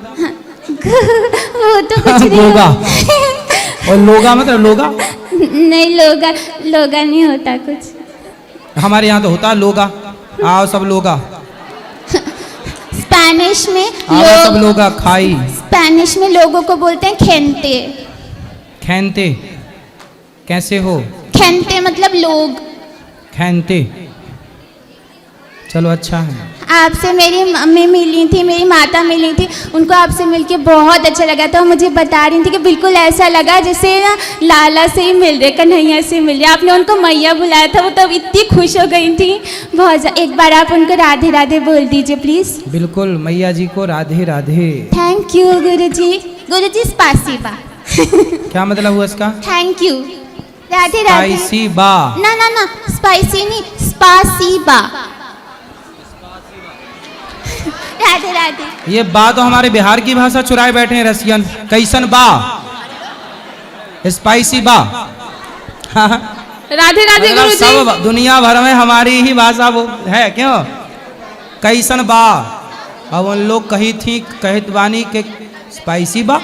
वो तो कुछ नहीं गोगा। और लोगा मतलब लोगा नहीं, लोगा लोगा नहीं होता कुछ। हमारे यहाँ तो होता लोगा। आओ सब लोगा। स्पेनिश में आओ सब लोगा खाई। स्पेनिश में लोगों को बोलते हैं खेंते। खेंते कैसे हो? खेंते मतलब लोग। खेंते चलो अच्छा है। आपसे मेरी मम्मी मिली थी, मेरी माता मिली थी, उनको आपसे मिलके बहुत अच्छा लगा था। मुझे बता रही थी कि बिल्कुल ऐसा लगा जैसे ना लाला से ही मिल रहे, कन्हैया से मिल रहे। आपने उनको मैया बुलाया था, वो तब इतनी खुश हो गई थी बहुत। एक बार आप उनको राधे राधे बोल दीजिए प्लीज। बिल्कुल मैया जी को राधे राधे। थैंक यू गुरुजी। गुरुजी स्पासिबा। क्या मतलब हुआ इसका? Thank you. Radhe Radhe. Spicy बा। ना ना ना स्पाइसी नहीं, स्पासिबा। राधे राधे। ये बा तो हमारे बिहार की भाषा चुराए बैठे हैं रसियन। कैसन बा? स्पाइसी बा। राधे राधे गुरुजी। सब दुनिया भर में हमारी ही भाषा वो है क्यों? कैसन बा। अब उन लोग कही थी कहत बानी के स्पाइसी बा।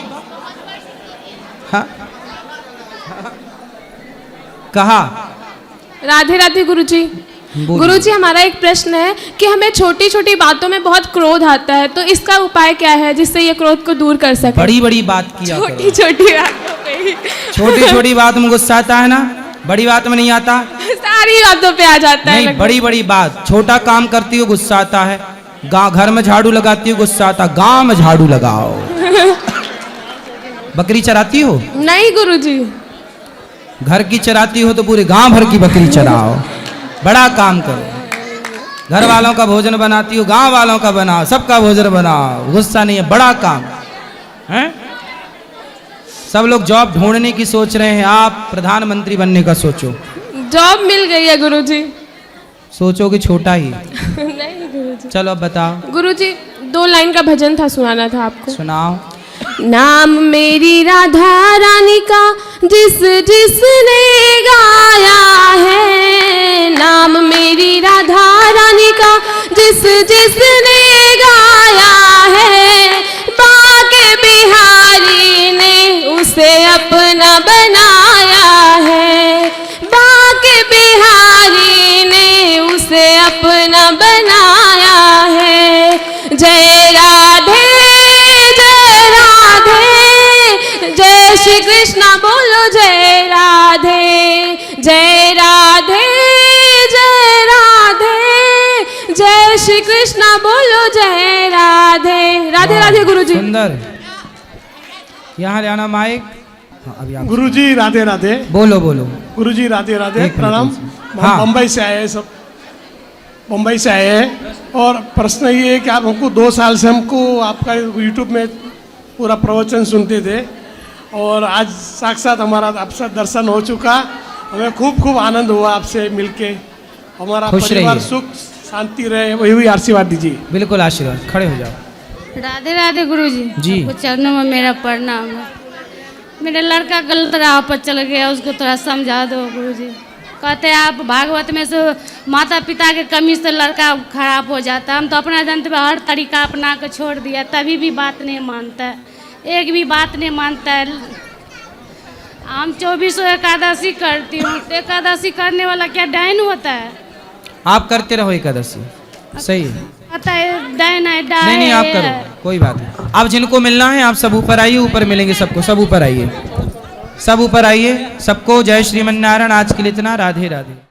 हाँ कहा। राधे राधे गुरुजी। गुरुजी हमारा एक प्रश्न है कि हमें छोटी छोटी बातों में बहुत क्रोध आता है, तो इसका उपाय क्या है जिससे ये क्रोध को दूर कर सके? बड़ी बड़ी बात किया करो। छोटी छोटी बातों पे ही। छोटी छोटी बात में गुस्सा आता है ना, बड़ी बात में नहीं आता। सारी बातों पे आ जाता है। नहीं बड़ी बड़ी बात। छोटा काम करती हो गुस्सा आता है। घर में झाड़ू लगाती हो गुस्सा आता। गांव में झाड़ू लगाओ। बकरी चराती हो? नहीं गुरुजी। घर की चराती हो तो पूरे गांव भर की बकरी चराओ। बड़ा काम करो। घर वालों का भोजन बनाती हो, गांव वालों का बनाओ, सबका भोजन बनाओ। गुस्सा नहीं है, बड़ा काम है। सब लोग जॉब ढूंढने की सोच रहे हैं, आप प्रधानमंत्री बनने का सोचो। जॉब मिल गई है गुरुजी। सोचो कि छोटा ही। नहीं गुरुजी। चलो अब बताओ। गुरुजी 2 लाइन का भजन था, सुनाना था आपको। सुनाओ। नाम मेरी राधा रानी का जिस जिसने गाया है, नाम मेरी राधा रानी का जिस जिसने गाया है, बाके बिहारी ने उसे अपना बनाया है, बाके बिहारी ने उसे अपना बनाया है। जय राधे जय श्री कृष्णा बोलो जय राधे। जय राधे जय श्री कृष्णा बोलो जय राधे। राधे राधे गुरुजी। सुंदर। यहाँ ले आना माइक। हाँ, अभी आप गुरुजी राधे राधे। बोलो बोलो। गुरुजी राधे राधे, एक प्रणाम। मिनट। हाँ। हम बम्बई से आए हैं सब, बम्बई से आए हैं। और प्रश्न ये है कि आप हमको 2 साल से हमको आपका यूट्यूब में पूरा प्रवचन सुनते थे और आज साक्षात हमारा आपसे दर्शन हो चुका। हमें खूब खूब आनंद हुआ आपसे मिलके। हमारा खुश परिवार रहिए। सुख शांति रहे, वही हुई आशीर्वाद दीजिए। बिल्कुल आशीर्वाद, खड़े हो जाओ। राधे राधे गुरुजी। जी। आपको चरणों में मेरा प्रणाम है। मेरा लड़का गलत राह पर चल गया, उसको थोड़ा समझा दो गुरुजी। कहते हैं आप भागवत में से माता पिता के कमी से लड़का खराब हो जाता है। हम तो अपना जानते हैं, हर तरीका अपना के छोड़ दिया, तभी भी बात नहीं मानता है, एक भी बात नहीं मानता है। हम 24 एकादशी करती हूँ, तो एकादशी करने वाला क्या डायन होता है? आप करते रहो एकादशी, सही है। पता है डायन है, डायन नहीं नहीं आप करो, कोई बात नहीं। आप जिनको मिलना है आप सब ऊपर आइए, ऊपर मिलेंगे सबको, सब ऊपर आइए, सब ऊपर आइए सबको। जय श्रीमन नारायण। आज के लिए इतना। राधे राधे।